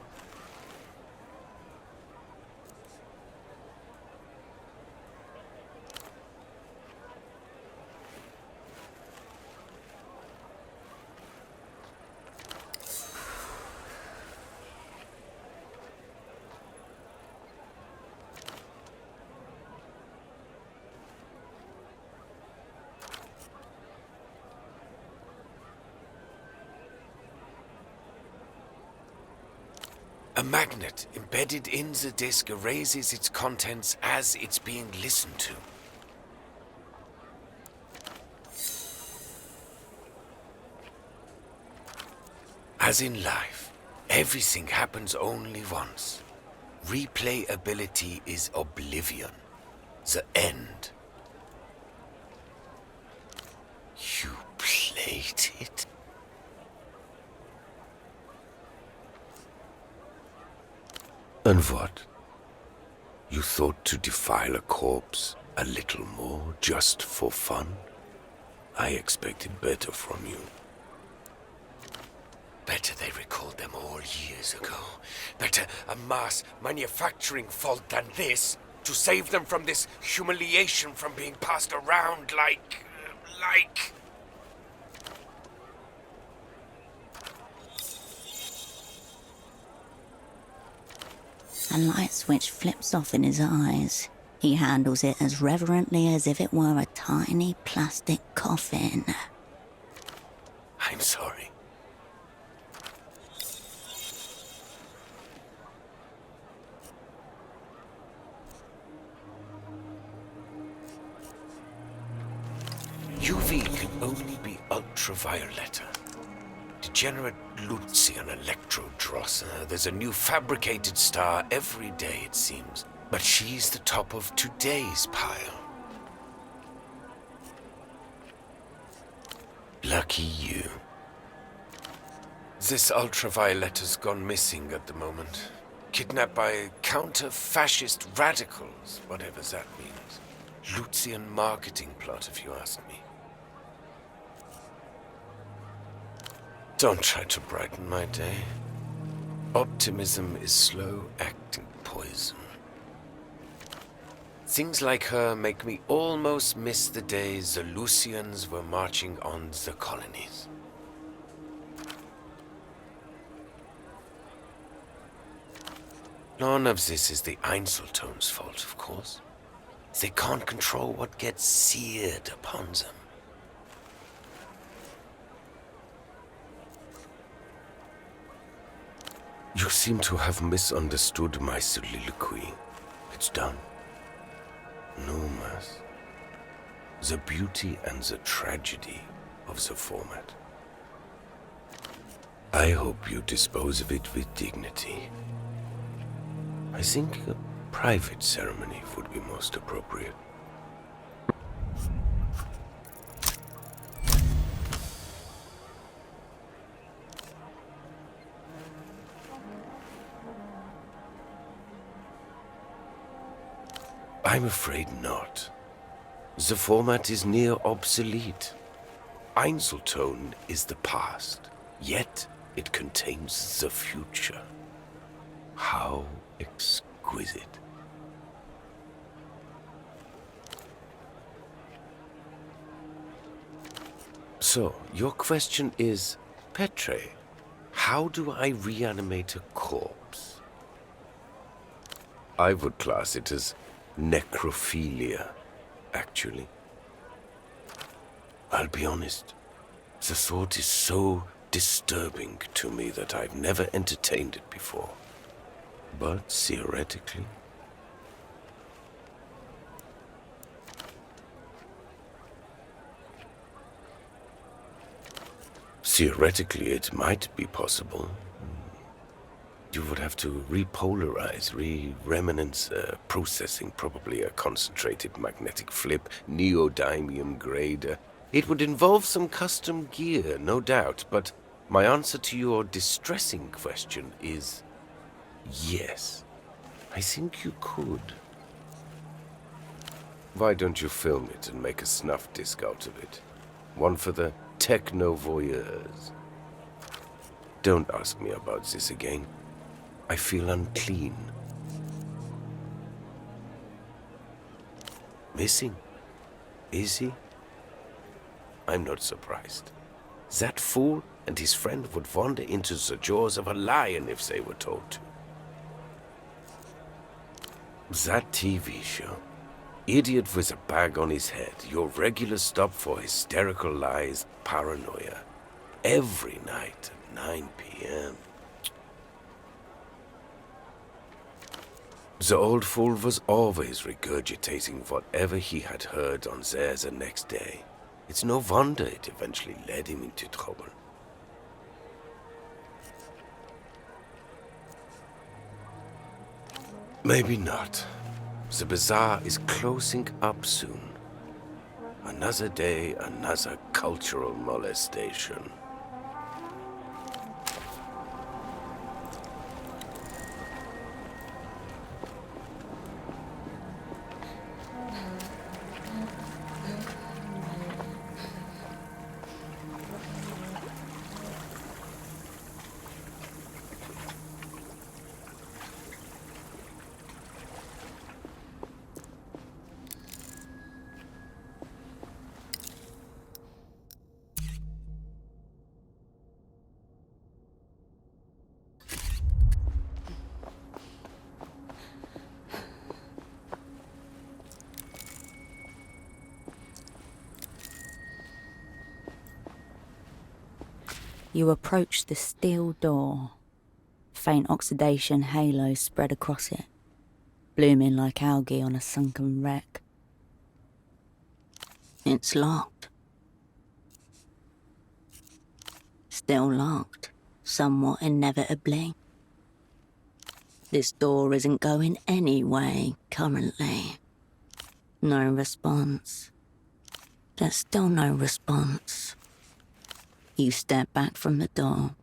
A magnet embedded in the disc erases its contents as it's being listened to. As in life, everything happens only once. Replayability is oblivion, the end. You played it? And what? You thought to defile a corpse a little more just for fun? I expected better from you. Better they recalled them all years ago. Better a mass manufacturing fault than this, to save them from this humiliation from being passed around like... A light switch flips off in his eyes. He handles it as reverently as if it were a tiny plastic coffin. I'm sorry. It can only be ultraviolet. Degenerate Lucian Electrodrosser. There's a new fabricated star every day, it seems. But she's the top of today's pile. Lucky you. This ultraviolet has gone missing at the moment. Kidnapped by counter-fascist radicals, whatever that means. Lucian marketing plot, if you ask me. Don't try to brighten my day. Optimism is slow-acting poison. Things like her make me almost miss the days the Lucians were marching on the colonies. None of this is the Einzeltones' fault, of course. They can't control what gets seared upon them. You seem to have misunderstood my soliloquy. It's done. No mass. The beauty and the tragedy of the format. I hope you dispose of it with dignity. I think a private ceremony would be most appropriate. I'm afraid not. The format is near obsolete. Einzeltone is the past, yet it contains the future. How exquisite. So, your question is, Petre, how do I reanimate a corpse? I would class it as necrophilia, actually. I'll be honest, the thought is so disturbing to me that I've never entertained it before. But theoretically... Theoretically, it might be possible. You would have to repolarize, re-remnants processing, probably a concentrated magnetic flip, neodymium grade. It would involve some custom gear, no doubt, but my answer to your distressing question is yes. I think you could. Why don't you film it and make a snuff disc out of it? One for the techno-voyeurs. Don't ask me about this again. I feel unclean. Missing? Is he? I'm not surprised. That fool and his friend would wander into the jaws of a lion if they were told to. That TV show. Idiot with a bag on his head. Your regular stop for hysterical lies, paranoia. Every night at 9 p.m. The old fool was always regurgitating whatever he had heard on there the next day. It's no wonder it eventually led him into trouble. Maybe not. The bazaar is closing up soon. Another day, another cultural molestation. You approach the steel door. Faint oxidation halo spread across it, blooming like algae on a sunken wreck. It's locked. Still locked, somewhat inevitably. This door isn't going anyway, currently. No response. There's still no response. You step back from the door.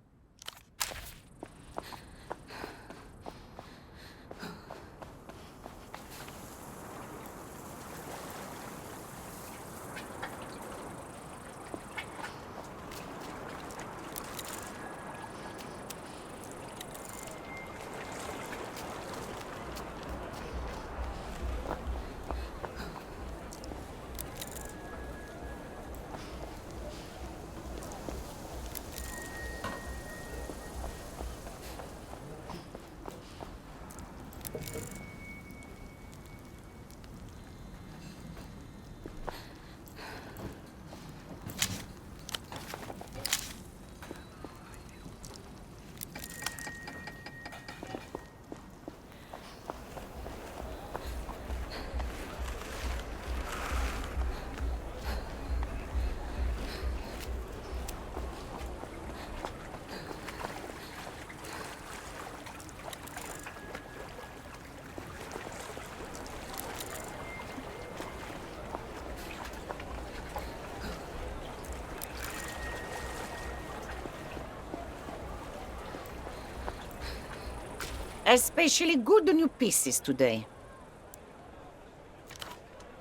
Especially good new pieces today.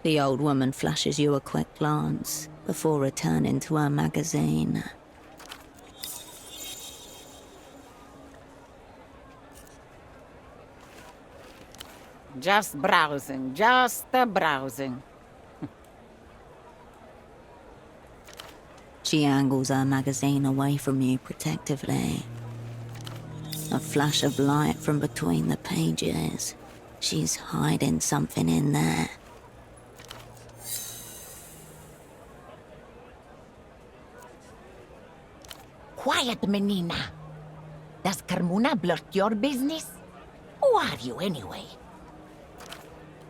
The old woman flashes you a quick glance before returning to her magazine. Just browsing, browsing. She angles her magazine away from you protectively. A flash of light from between the pages. She's hiding something in there. Quiet, Menina. Does Carmona block your business? Who are you, anyway?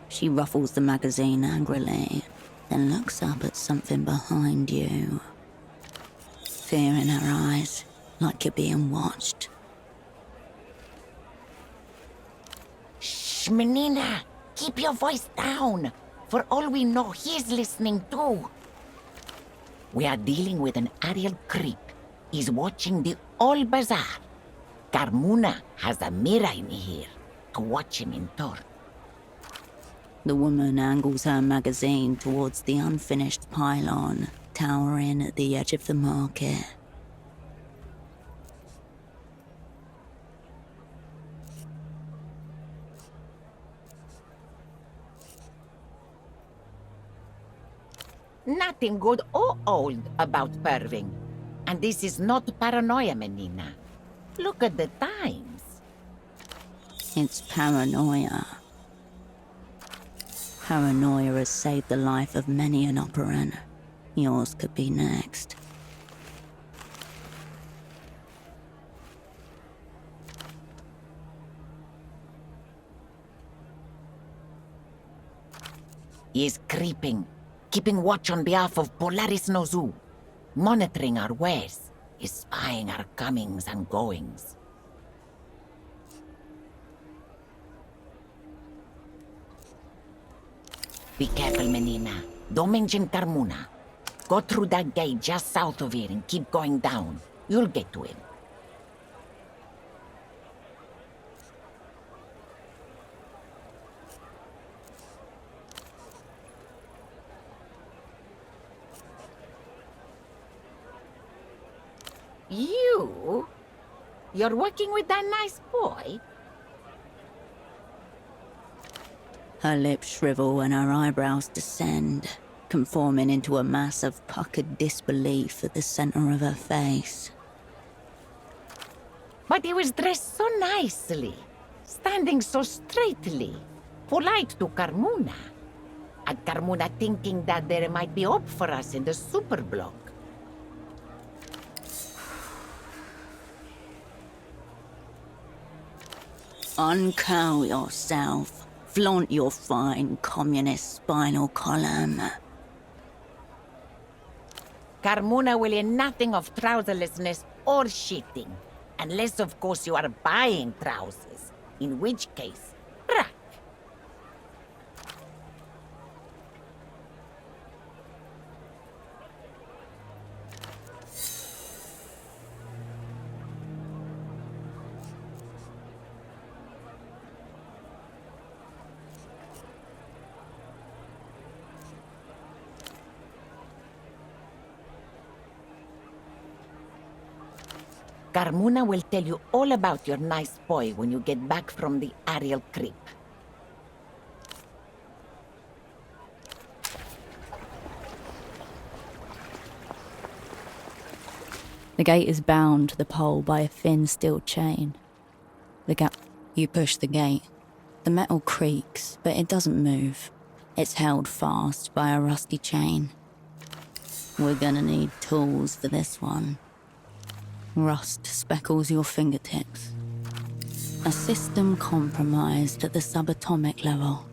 She ruffles the magazine angrily, then looks up at something behind you. Fear in her eyes, like you're being watched. Shh, Menina. Keep your voice down. For all we know, he's listening too. We are dealing with an aerial creep. He's watching the whole bazaar. Carmona has a mirror in here to watch him in turn. The woman angles her magazine towards the unfinished pylon, towering at the edge of the market. Nothing good or old about perving. And this is not paranoia, Menina. Look at the times. It's paranoia. Paranoia has saved the life of many an operant. Yours could be next. He is creeping, keeping watch on behalf of Polaris Nozu, monitoring our ways, is spying our comings and goings. Be careful, Menina. Don't mention Carmona. Go through that gate just south of here and keep going down. You'll get to him. You? You're working with that nice boy? Her lips shrivel and her eyebrows descend, conforming into a mass of puckered disbelief at the center of her face. But he was dressed so nicely, standing so straightly, polite to Carmona. And Carmona thinking that there might be hope for us in the superblock. Uncurl yourself. Flaunt your fine communist spinal column. Carmona will hear nothing of trouserlessness or shitting. Unless, of course, you are buying trousers. In which case, rack. Carmona will tell you all about your nice boy when you get back from the Ariel Creep. The gate is bound to the pole by a thin steel chain. You push the gate. The metal creaks, but it doesn't move. It's held fast by a rusty chain. We're gonna need tools for this one. Rust speckles your fingertips. A system compromised at the subatomic level.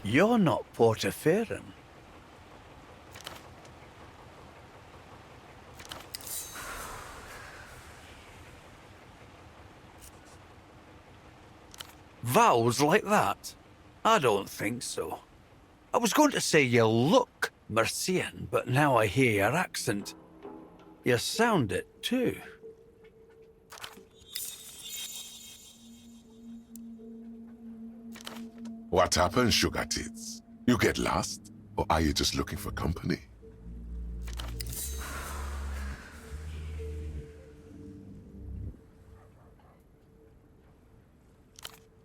You're not Portaferin. Vows like that? I don't think so. I was going to say you look Mercian, but now I hear your accent. You sound it too. What happened, sugar tits? You get lost? Or are you just looking for company?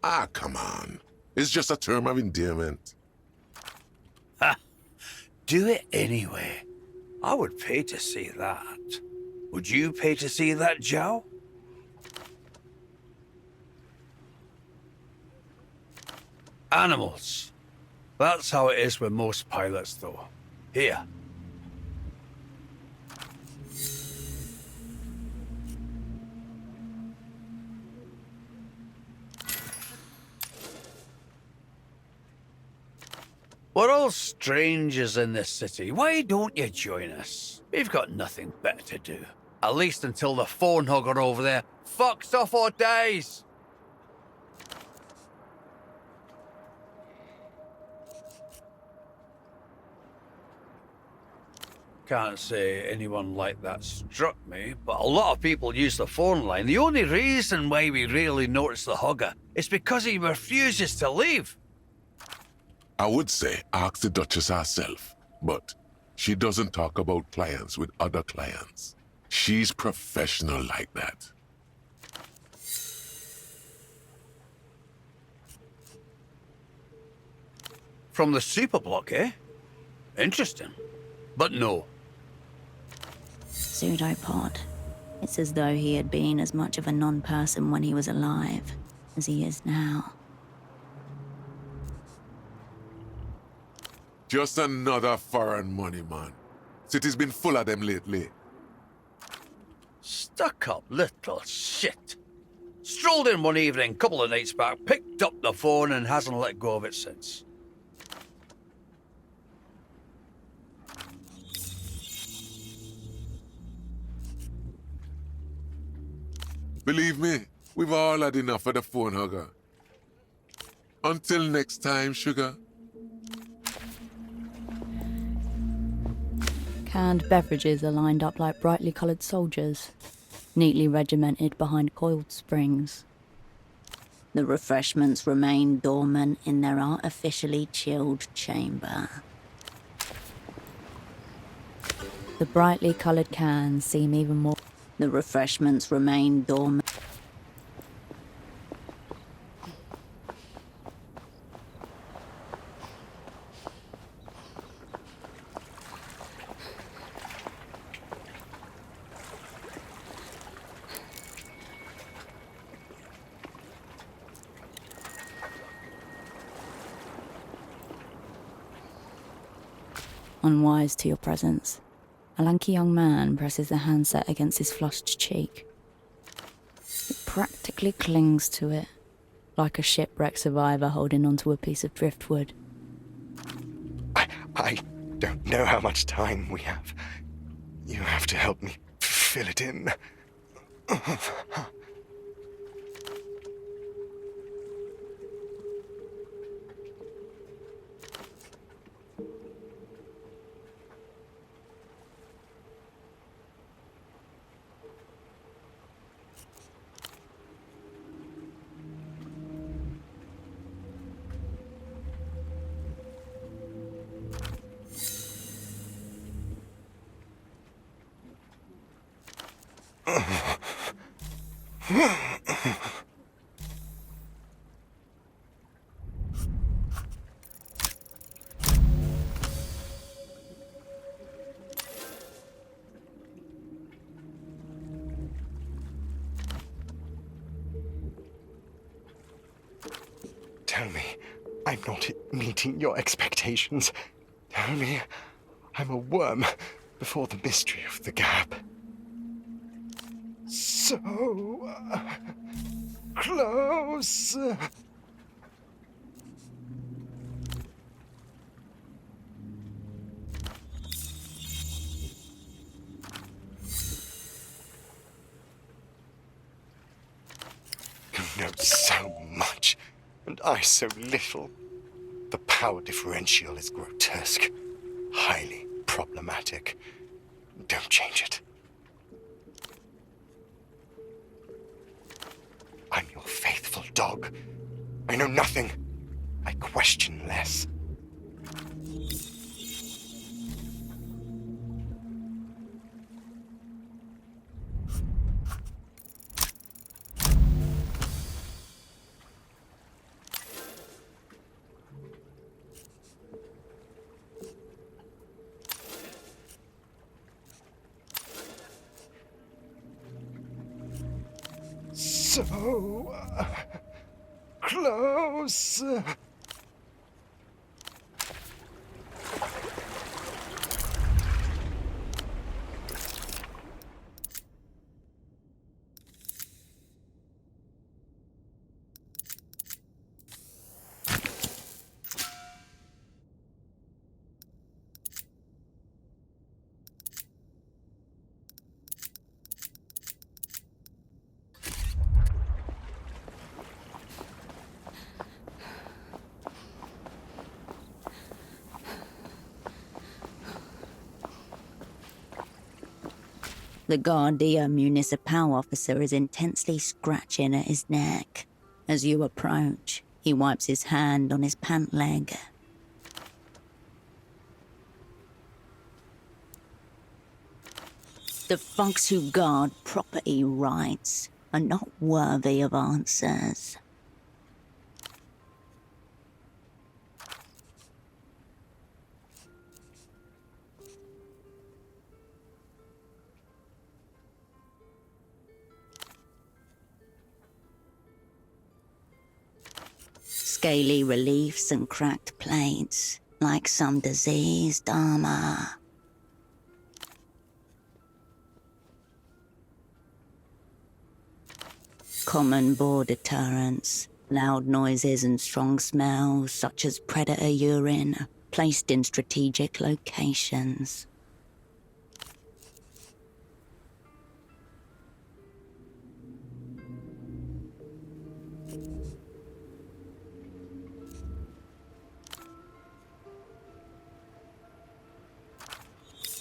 Ah, come on. It's just a term of endearment. Ha! Do it anyway. I would pay to see that. Would you pay to see that, Joe? Animals. That's how it is with most pilots, though. Here. We're all strangers in this city. Why don't you join us? We've got nothing better to do. At least until the phone hugger over there fucks off or dies. Can't say anyone like that struck me, but a lot of people use the phone line. The only reason why we rarely notice the hugger is because he refuses to leave. I would say ask the Duchess herself, but she doesn't talk about clients with other clients. She's professional like that. From the superblock, eh? Interesting. But no. Pseudopod. It's as though he had been as much of a non-person when he was alive as he is now. Just another foreign money, man. City's been full of them lately. Stuck-up little shit. Strolled in one evening, couple of nights back, picked up the phone and hasn't let go of it since. Believe me, we've all had enough of the phone hugger. Until next time, sugar. Canned beverages are lined up like brightly coloured soldiers, neatly regimented behind coiled springs. The refreshments remain dormant in their artificially chilled chamber. The brightly coloured cans seem even more... The refreshments remain dormant. Unwise to your presence, a lanky young man presses the handset against his flushed cheek. He practically clings to it, like a shipwreck survivor holding onto a piece of driftwood. I don't know how much time we have. You have to help me fill it in. Tell me I'm not meeting your expectations. Tell me I'm a worm before the mystery of the gap. So close. You know so much, and I so little. The power differential is grotesque, highly problematic. Don't change it. I'm your faithful dog. I know nothing. I question less. So close. The Guardia Municipal officer is intensely scratching at his neck. As you approach, he wipes his hand on his pant leg. The folks who guard property rights are not worthy of answers. Scaly reliefs and cracked plates, like some diseased armor. Common boar deterrents, loud noises and strong smells such as predator urine, placed in strategic locations.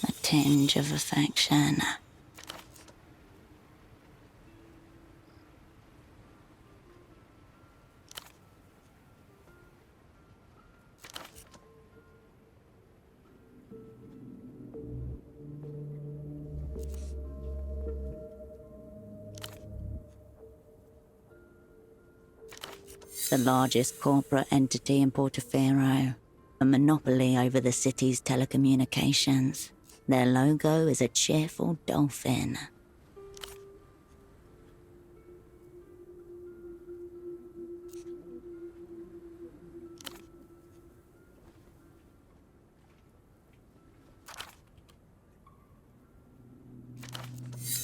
A tinge of affection. The largest corporate entity in Portofino, a monopoly over the city's telecommunications. Their logo is a cheerful dolphin.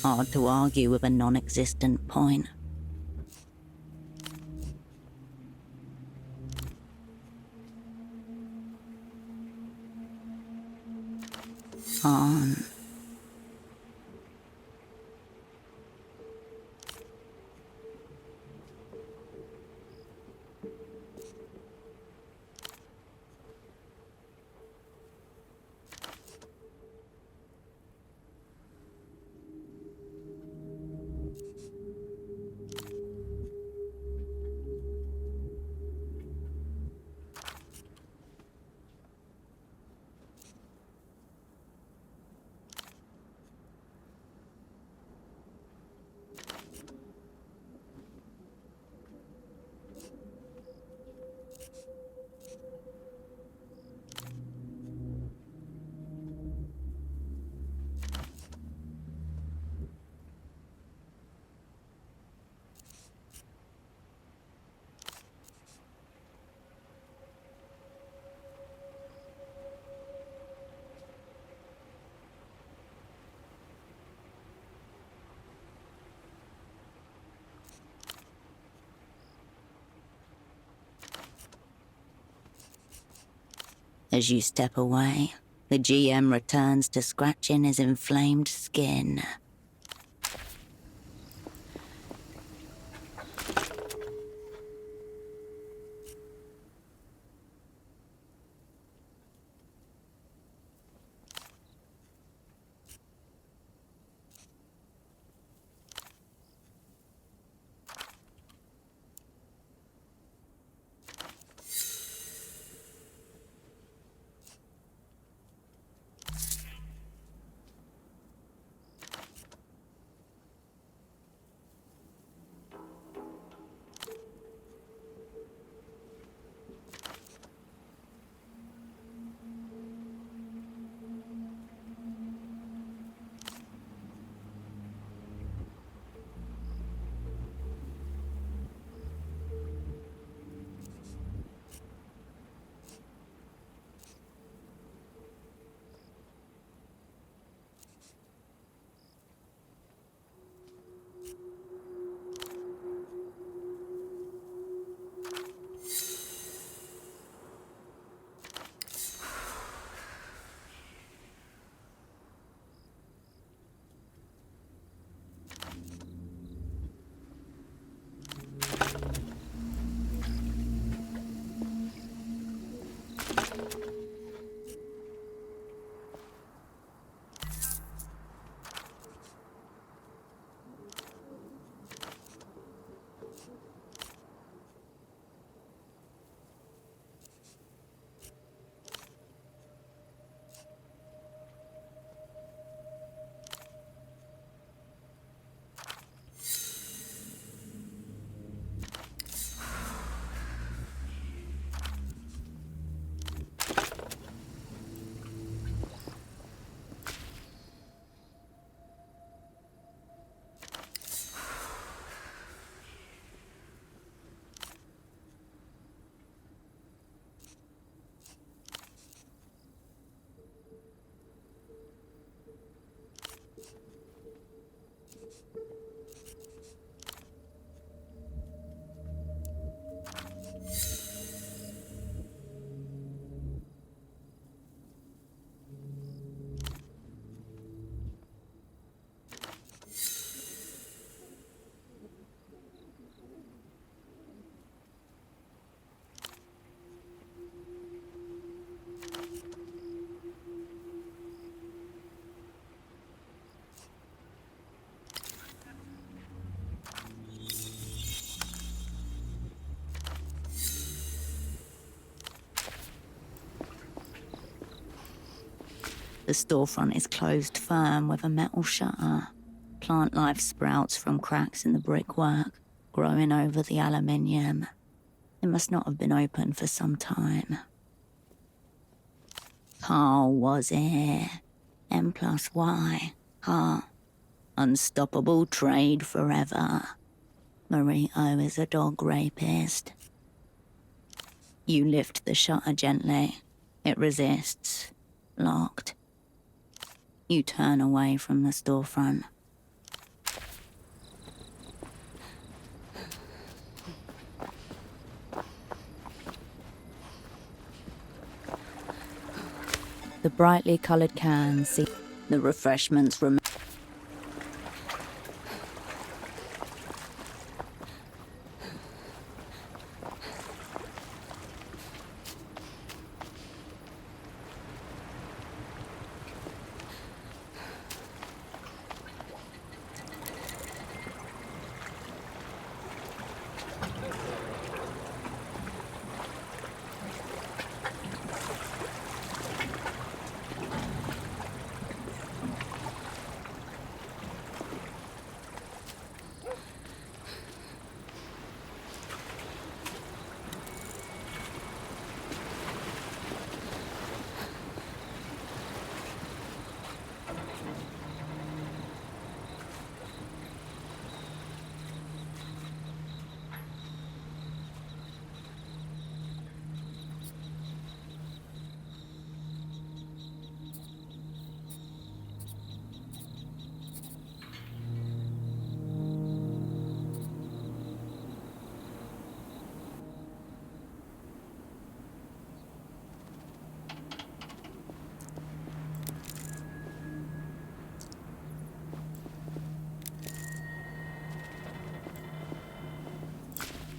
Hard to argue with a non-existent point. On. As you step away, the GM returns to scratching his inflamed skin. The storefront is closed firm with a metal shutter. Plant life sprouts from cracks in the brickwork, growing over the aluminium. It must not have been open for some time. Carl was here. M plus Y. Carl. Unstoppable trade forever. Marito is a dog rapist. You lift the shutter gently. It resists. Locked. You turn away from the storefront. The brightly coloured cans see the refreshments remain.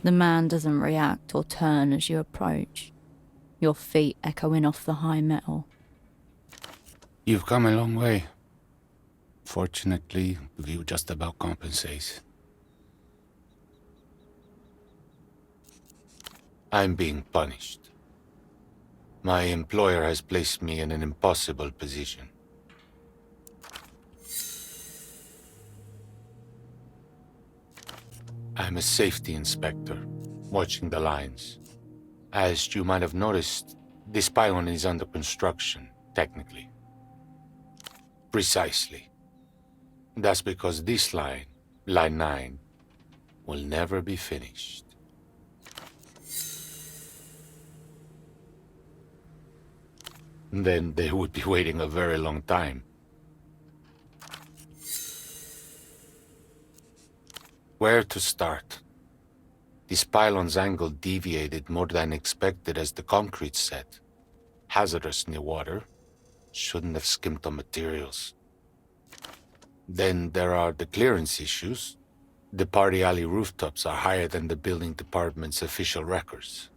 The man doesn't react or turn as you approach, your feet echoing off the high metal. You've come a long way. Fortunately, the view just about compensates. I'm being punished. My employer has placed me in an impossible position. I'm a safety inspector, watching the lines. As you might have noticed, this pylon is under construction, technically. Precisely. That's because this line, Line 9, will never be finished. Then they would be waiting a very long time. Where to start? This pylon's angle deviated more than expected as the concrete set. Hazardous near water. Shouldn't have skimped on materials. Then there are the clearance issues. The party alley rooftops are higher than the building department's official records.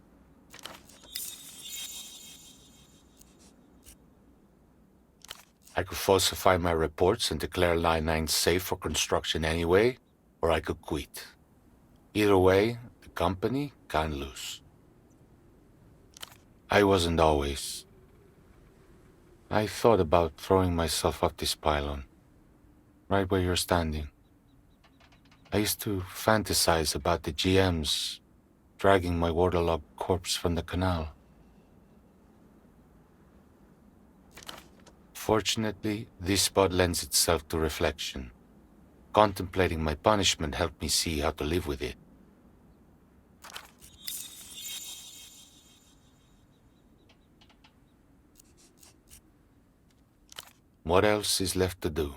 I could falsify my reports and declare Line 9 safe for construction anyway, or I could quit. Either way, the company can't lose. I wasn't always. I thought about throwing myself off this pylon, right where you're standing. I used to fantasize about the GMs dragging my waterlogged corpse from the canal. Fortunately, this spot lends itself to reflection. Contemplating my punishment helped me see how to live with it. What else is left to do?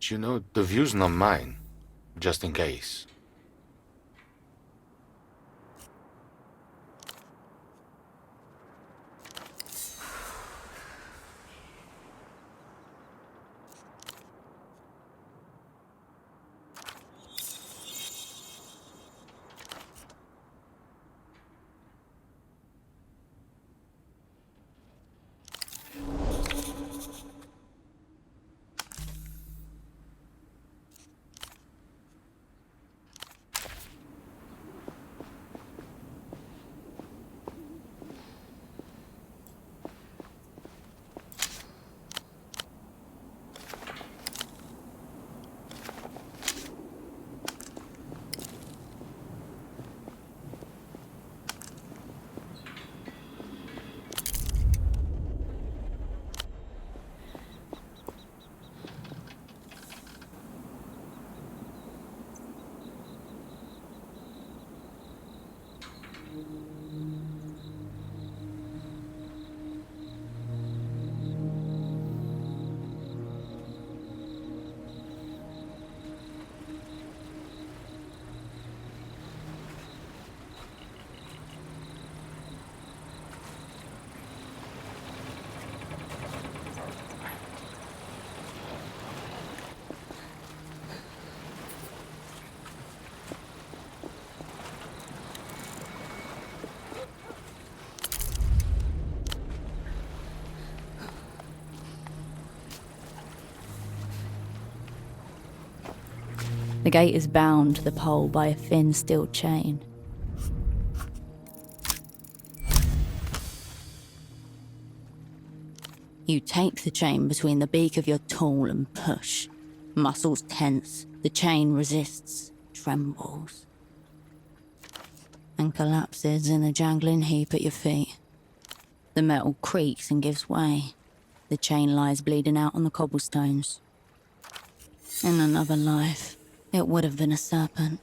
You know, the view's not mine, just in case. The gate is bound to the pole by a thin steel chain. You take the chain between the beak of your tool and push. Muscles tense, the chain resists, trembles, and collapses in a jangling heap at your feet. The metal creaks and gives way. The chain lies bleeding out on the cobblestones. In another life, it would have been a serpent.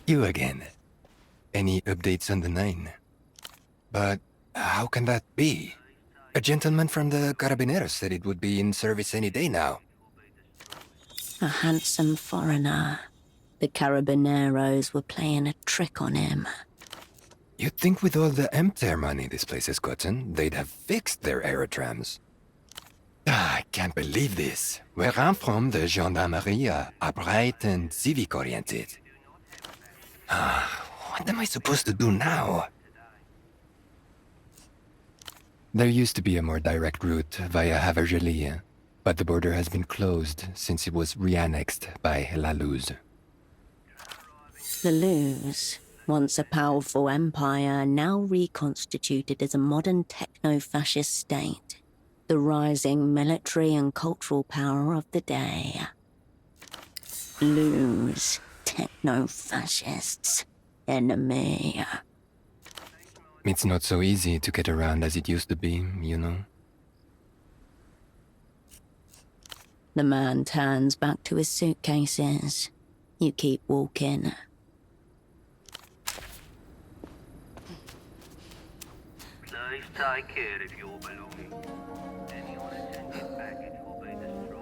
You again. Any updates on the 9? But how can that be? A gentleman from the Carabineros said it would be in service any day now. A handsome foreigner. The Carabineros were playing a trick on him. You'd think with all the empty money this place has gotten, they'd have fixed their aerotrams. I can't believe this. Where I'm from, the gendarmerie are bright and civic-oriented. What am I supposed to do now? There used to be a more direct route via Hershel, but the border has been closed since it was re-annexed by La Luz. The Luz, once a powerful empire, now reconstituted as a modern techno-fascist state. The rising military and cultural power of the day. Luz. Techno-fascists. Enemy. It's not so easy to get around as it used to be, you know? The man turns back to his suitcases. You keep walking. Please take care of your belongings. Any unattended baggage will be destroyed.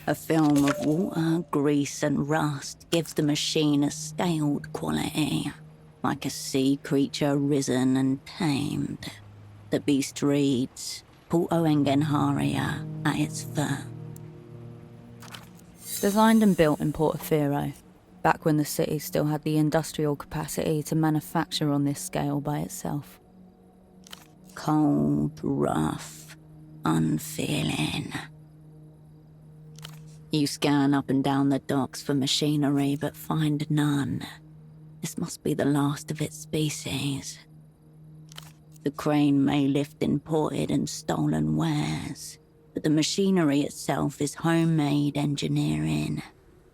A film of water, grease and rust gives the machine a scaled quality, like a sea creature risen and tamed. The beast reads, Porto Engenharia at its foot. Designed and built in Portofino, back when the city still had the industrial capacity to manufacture on this scale by itself. Cold, rough, unfeeling. You scan up and down the docks for machinery, but find none. This must be the last of its species. The crane may lift imported and stolen wares, but the machinery itself is homemade engineering.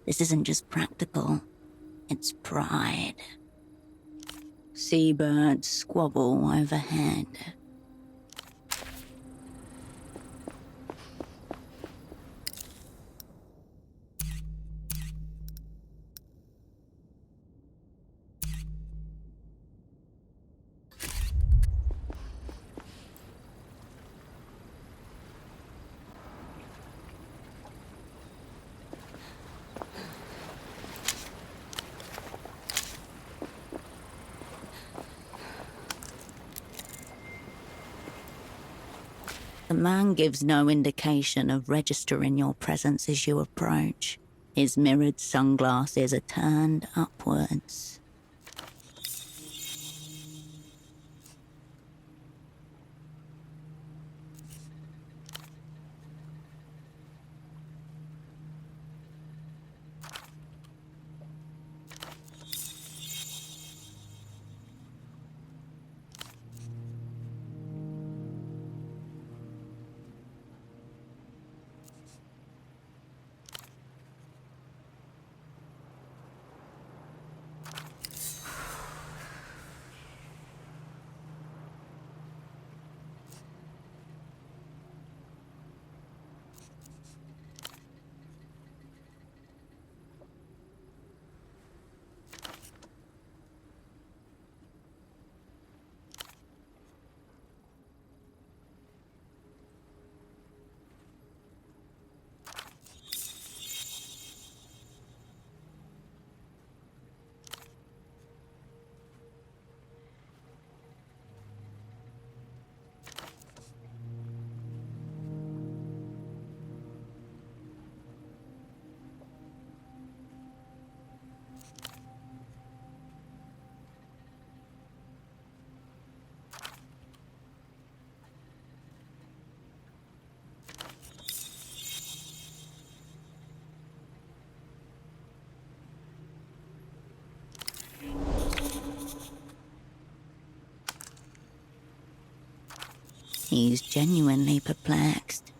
This isn't just practical, it's pride. Seabirds squabble overhead. The man gives no indication of registering your presence as you approach. His mirrored sunglasses are turned upwards. He's genuinely perplexed.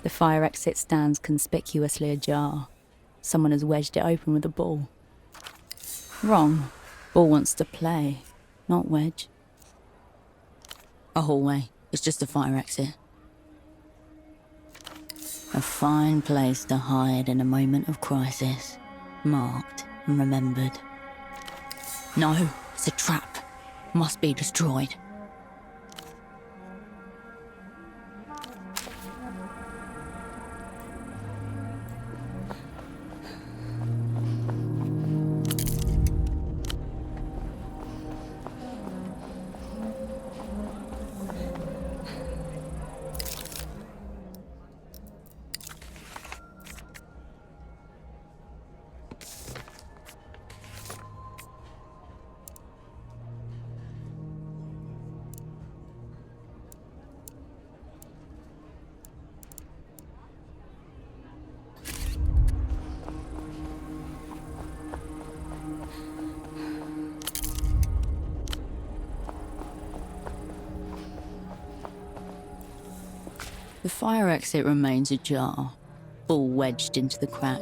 The fire exit stands conspicuously ajar. Someone has wedged it open with a ball. Wrong. Ball wants to play, not wedge. A hallway. It's just a fire exit. A fine place to hide in a moment of crisis. Marked and remembered. No, it's a trap. Must be destroyed. The fire exit remains ajar, ball wedged into the crack.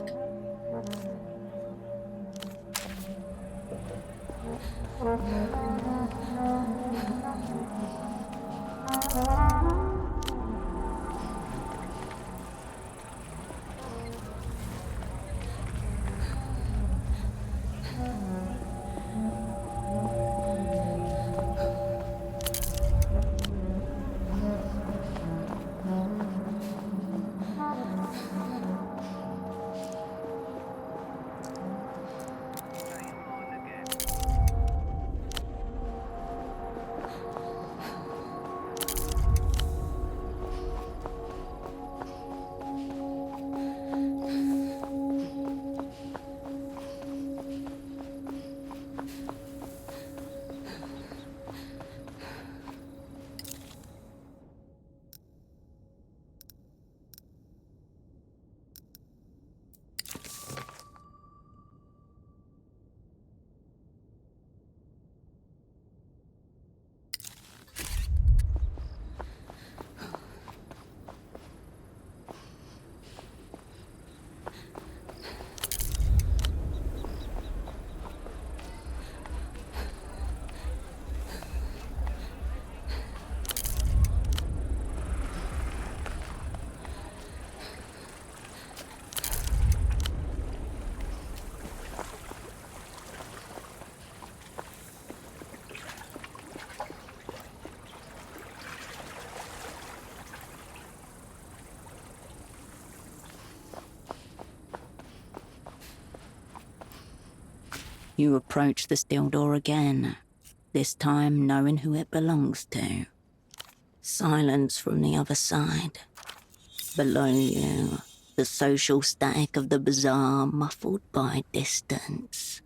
You approach the steel door again, this time knowing who it belongs to. Silence from the other side. Below you, the social static of the bazaar muffled by distance.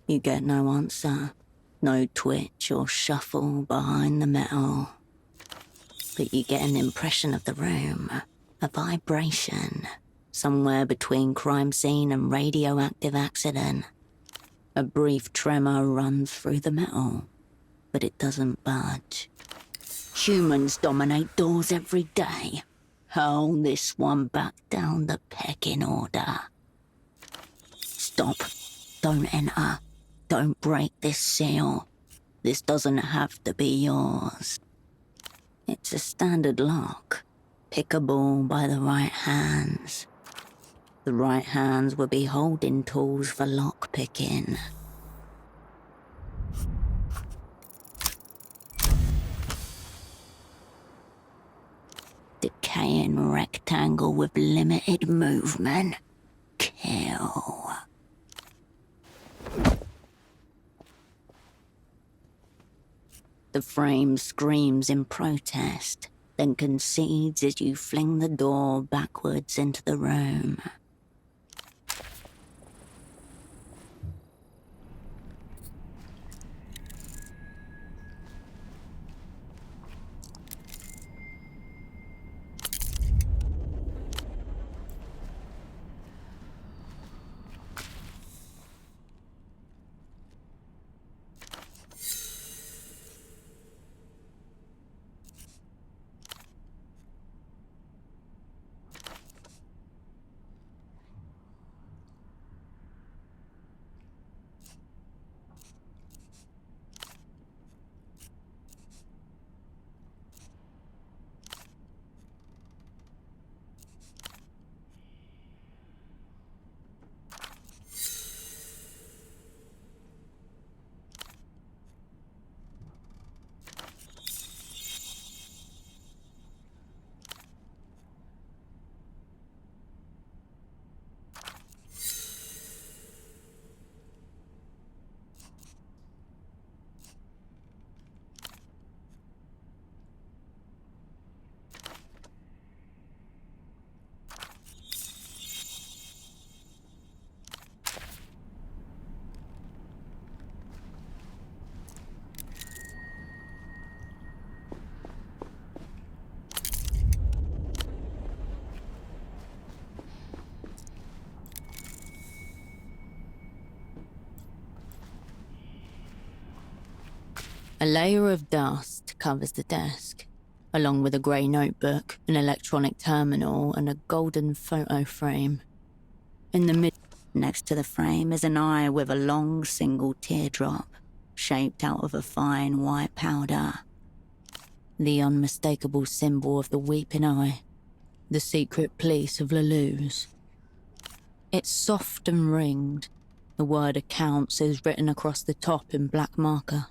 You get no answer, no twitch or shuffle behind the metal. But you get an impression of the room, a vibration. Somewhere between crime scene and radioactive accident. A brief tremor runs through the metal, but it doesn't budge. Humans dominate doors every day. Hurl this one back down the pecking order. Stop. Don't enter. Don't break this seal. This doesn't have to be yours. It's a standard lock, pickable by the right hands. The right hands would be holding tools for lock-picking. Decaying rectangle with limited movement. Kill. The frame screams in protest, then concedes as you fling the door backwards into the room. A layer of dust covers the desk, along with a grey notebook, an electronic terminal, and a golden photo frame. In the mid, next to the frame, is an eye with a long single teardrop, shaped out of a fine white powder. The unmistakable symbol of the weeping eye, the secret police of Lelou's. It's soft and ringed. The word accounts is written across the top in black marker.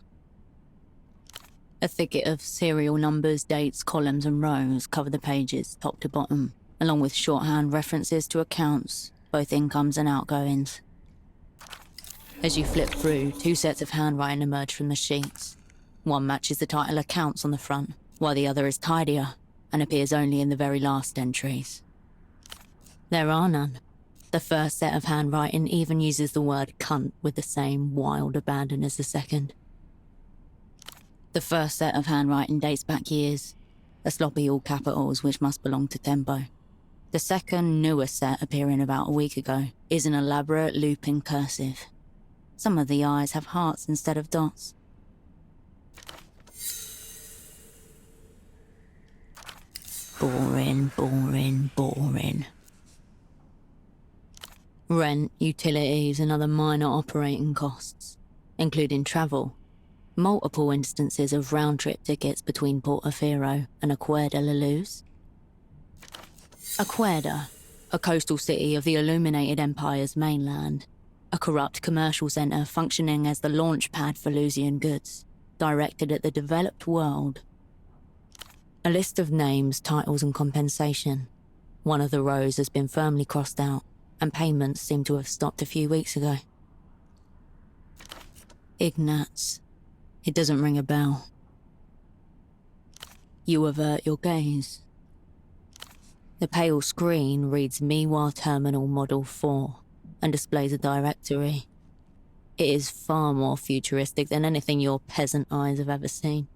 A thicket of serial numbers, dates, columns and rows cover the pages, top to bottom, along with shorthand references to accounts, both incomes and outgoings. As you flip through, 2 sets of handwriting emerge from the sheets. One matches the title accounts on the front, while the other is tidier and appears only in the very last entries. There are none. The first set of handwriting even uses the word cunt with the same wild abandon as the second. The first set of handwriting dates back years, a sloppy all capitals which must belong to Tempo. The second, newer set appearing about a week ago is an elaborate looping cursive. Some of the eyes have hearts instead of dots. Boring, boring, boring. Rent, utilities and other minor operating costs, including travel. Multiple instances of round-trip tickets between Portofino and Acuerda Lelou's. Acuerda, a coastal city of the Illuminated Empire's mainland, a corrupt commercial centre functioning as the launch pad for Lusian goods, directed at the developed world. A list of names, titles and compensation. One of the rows has been firmly crossed out, and payments seem to have stopped a few weeks ago. Ignatz. It doesn't ring a bell. You avert your gaze. The pale screen reads Miwa Terminal Model 4 and displays a directory. It is far more futuristic than anything your peasant eyes have ever seen.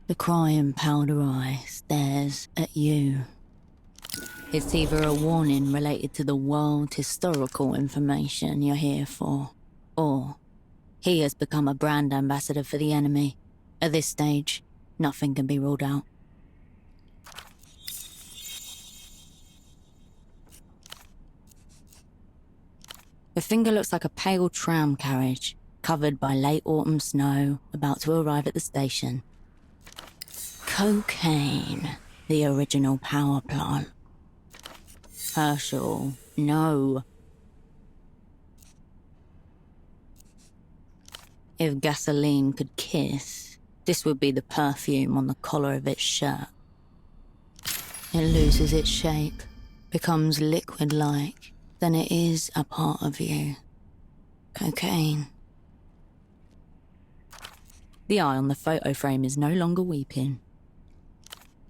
The crying powder eye stares at you. It's either a warning related to the world historical information you're here for, or he has become a brand ambassador for the enemy. At this stage, nothing can be ruled out. The finger looks like a pale tram carriage, covered by late autumn snow, about to arrive at the station. Cocaine, the original power plant. Hershel, no. If gasoline could kiss, this would be the perfume on the collar of its shirt. It loses its shape, becomes liquid-like, then it is a part of you. Cocaine. The eye on the photo frame is no longer weeping.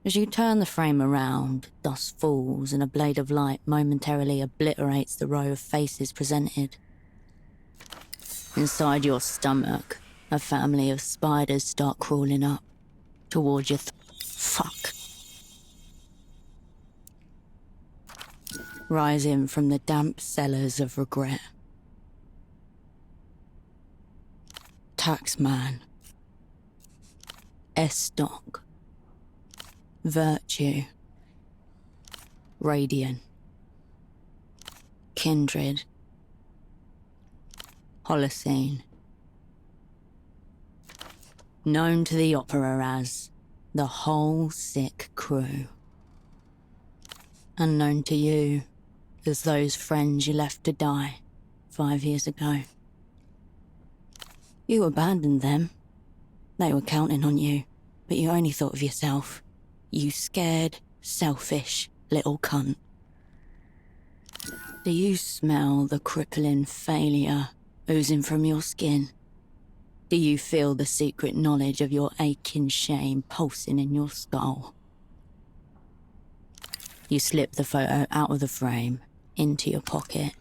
As you turn the frame around, dust falls and a blade of light momentarily obliterates the row of faces presented. Inside your stomach, a family of spiders start crawling up towards your fuck. Rising from the damp cellars of regret. Taxman. Estoc. Virtue. Radiant. Kindred. Holocene. Known to the opera as the whole sick crew. Unknown to you as those friends you left to die 5 years ago. You abandoned them. They were counting on you, but you only thought of yourself. You scared, selfish little cunt. Do you smell the crippling failure oozing from your skin? Do you feel the secret knowledge of your aching shame pulsing in your skull? You slip the photo out of the frame, into your pocket.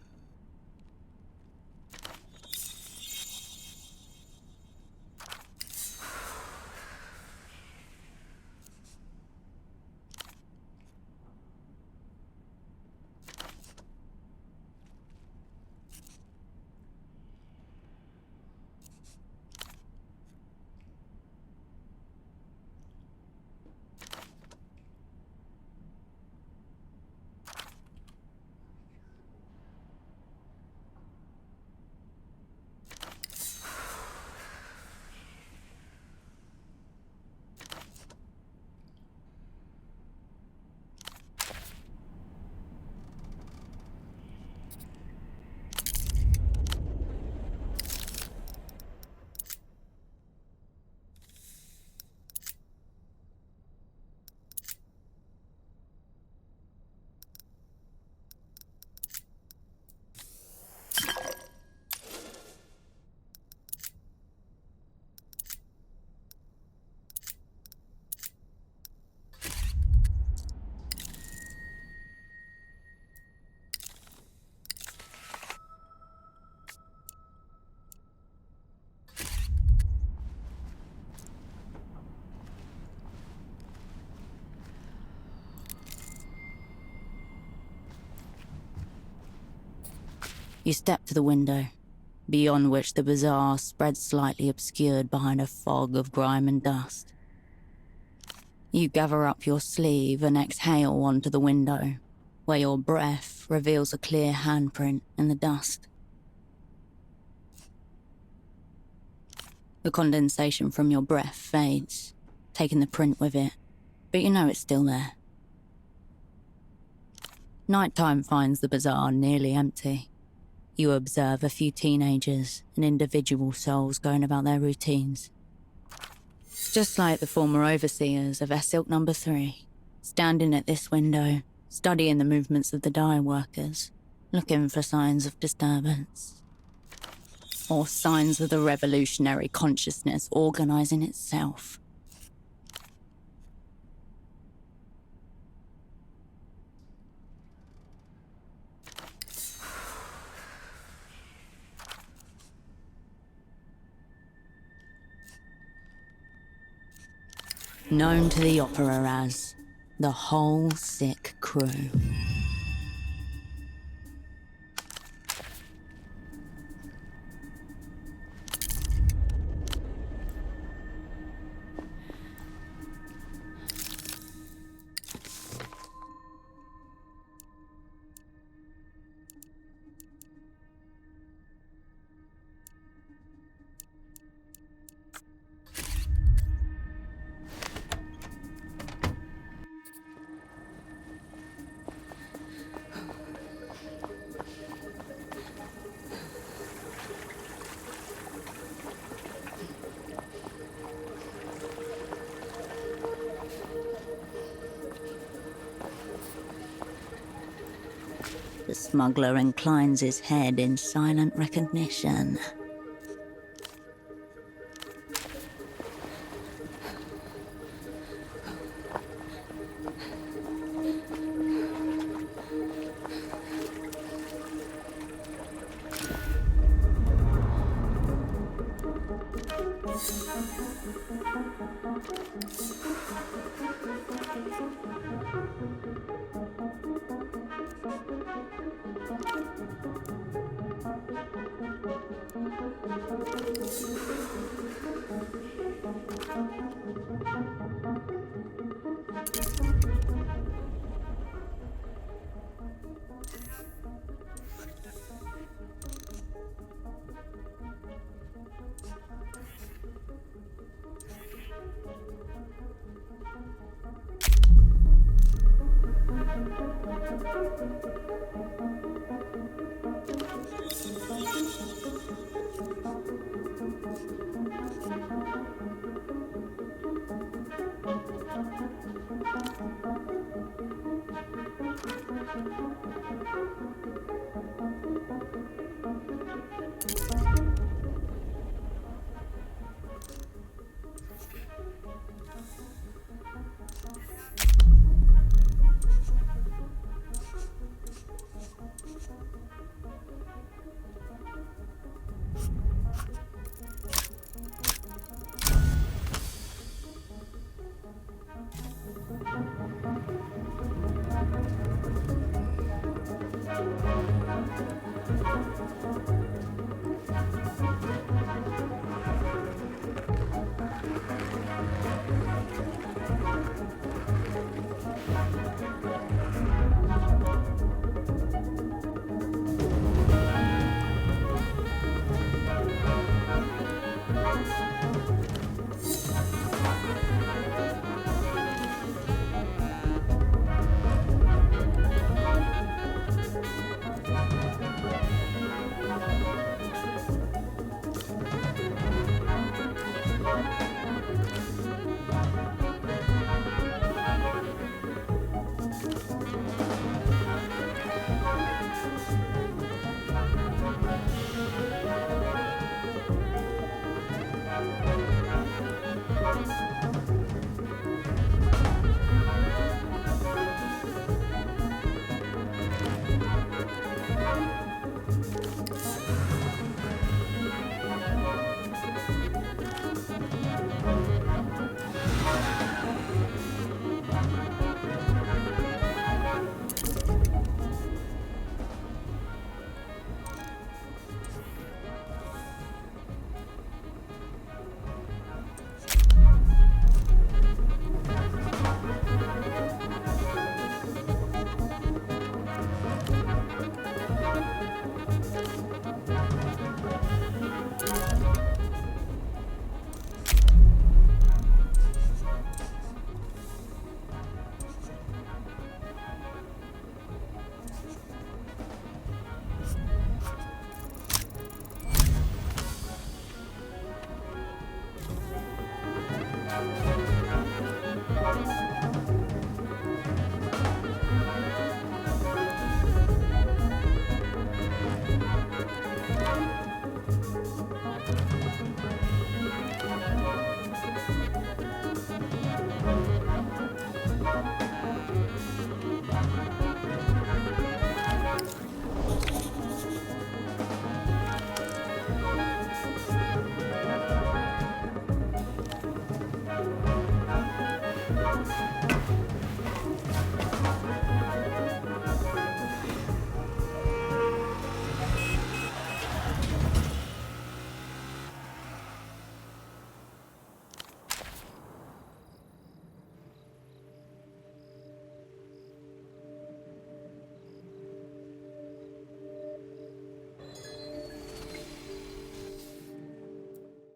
You step to the window, beyond which the bazaar spreads slightly obscured behind a fog of grime and dust. You gather up your sleeve and exhale onto the window, where your breath reveals a clear handprint in the dust. The condensation from your breath fades, taking the print with it, but you know it's still there. Nighttime finds the bazaar nearly empty. You observe a few teenagers and individual souls going about their routines. Just like the former overseers of Silk Number 3, standing at this window, studying the movements of the dye workers, looking for signs of disturbance. Or signs of the revolutionary consciousness organizing itself. Known to the opera as the Whole Sick Crew. The smuggler inclines his head in silent recognition.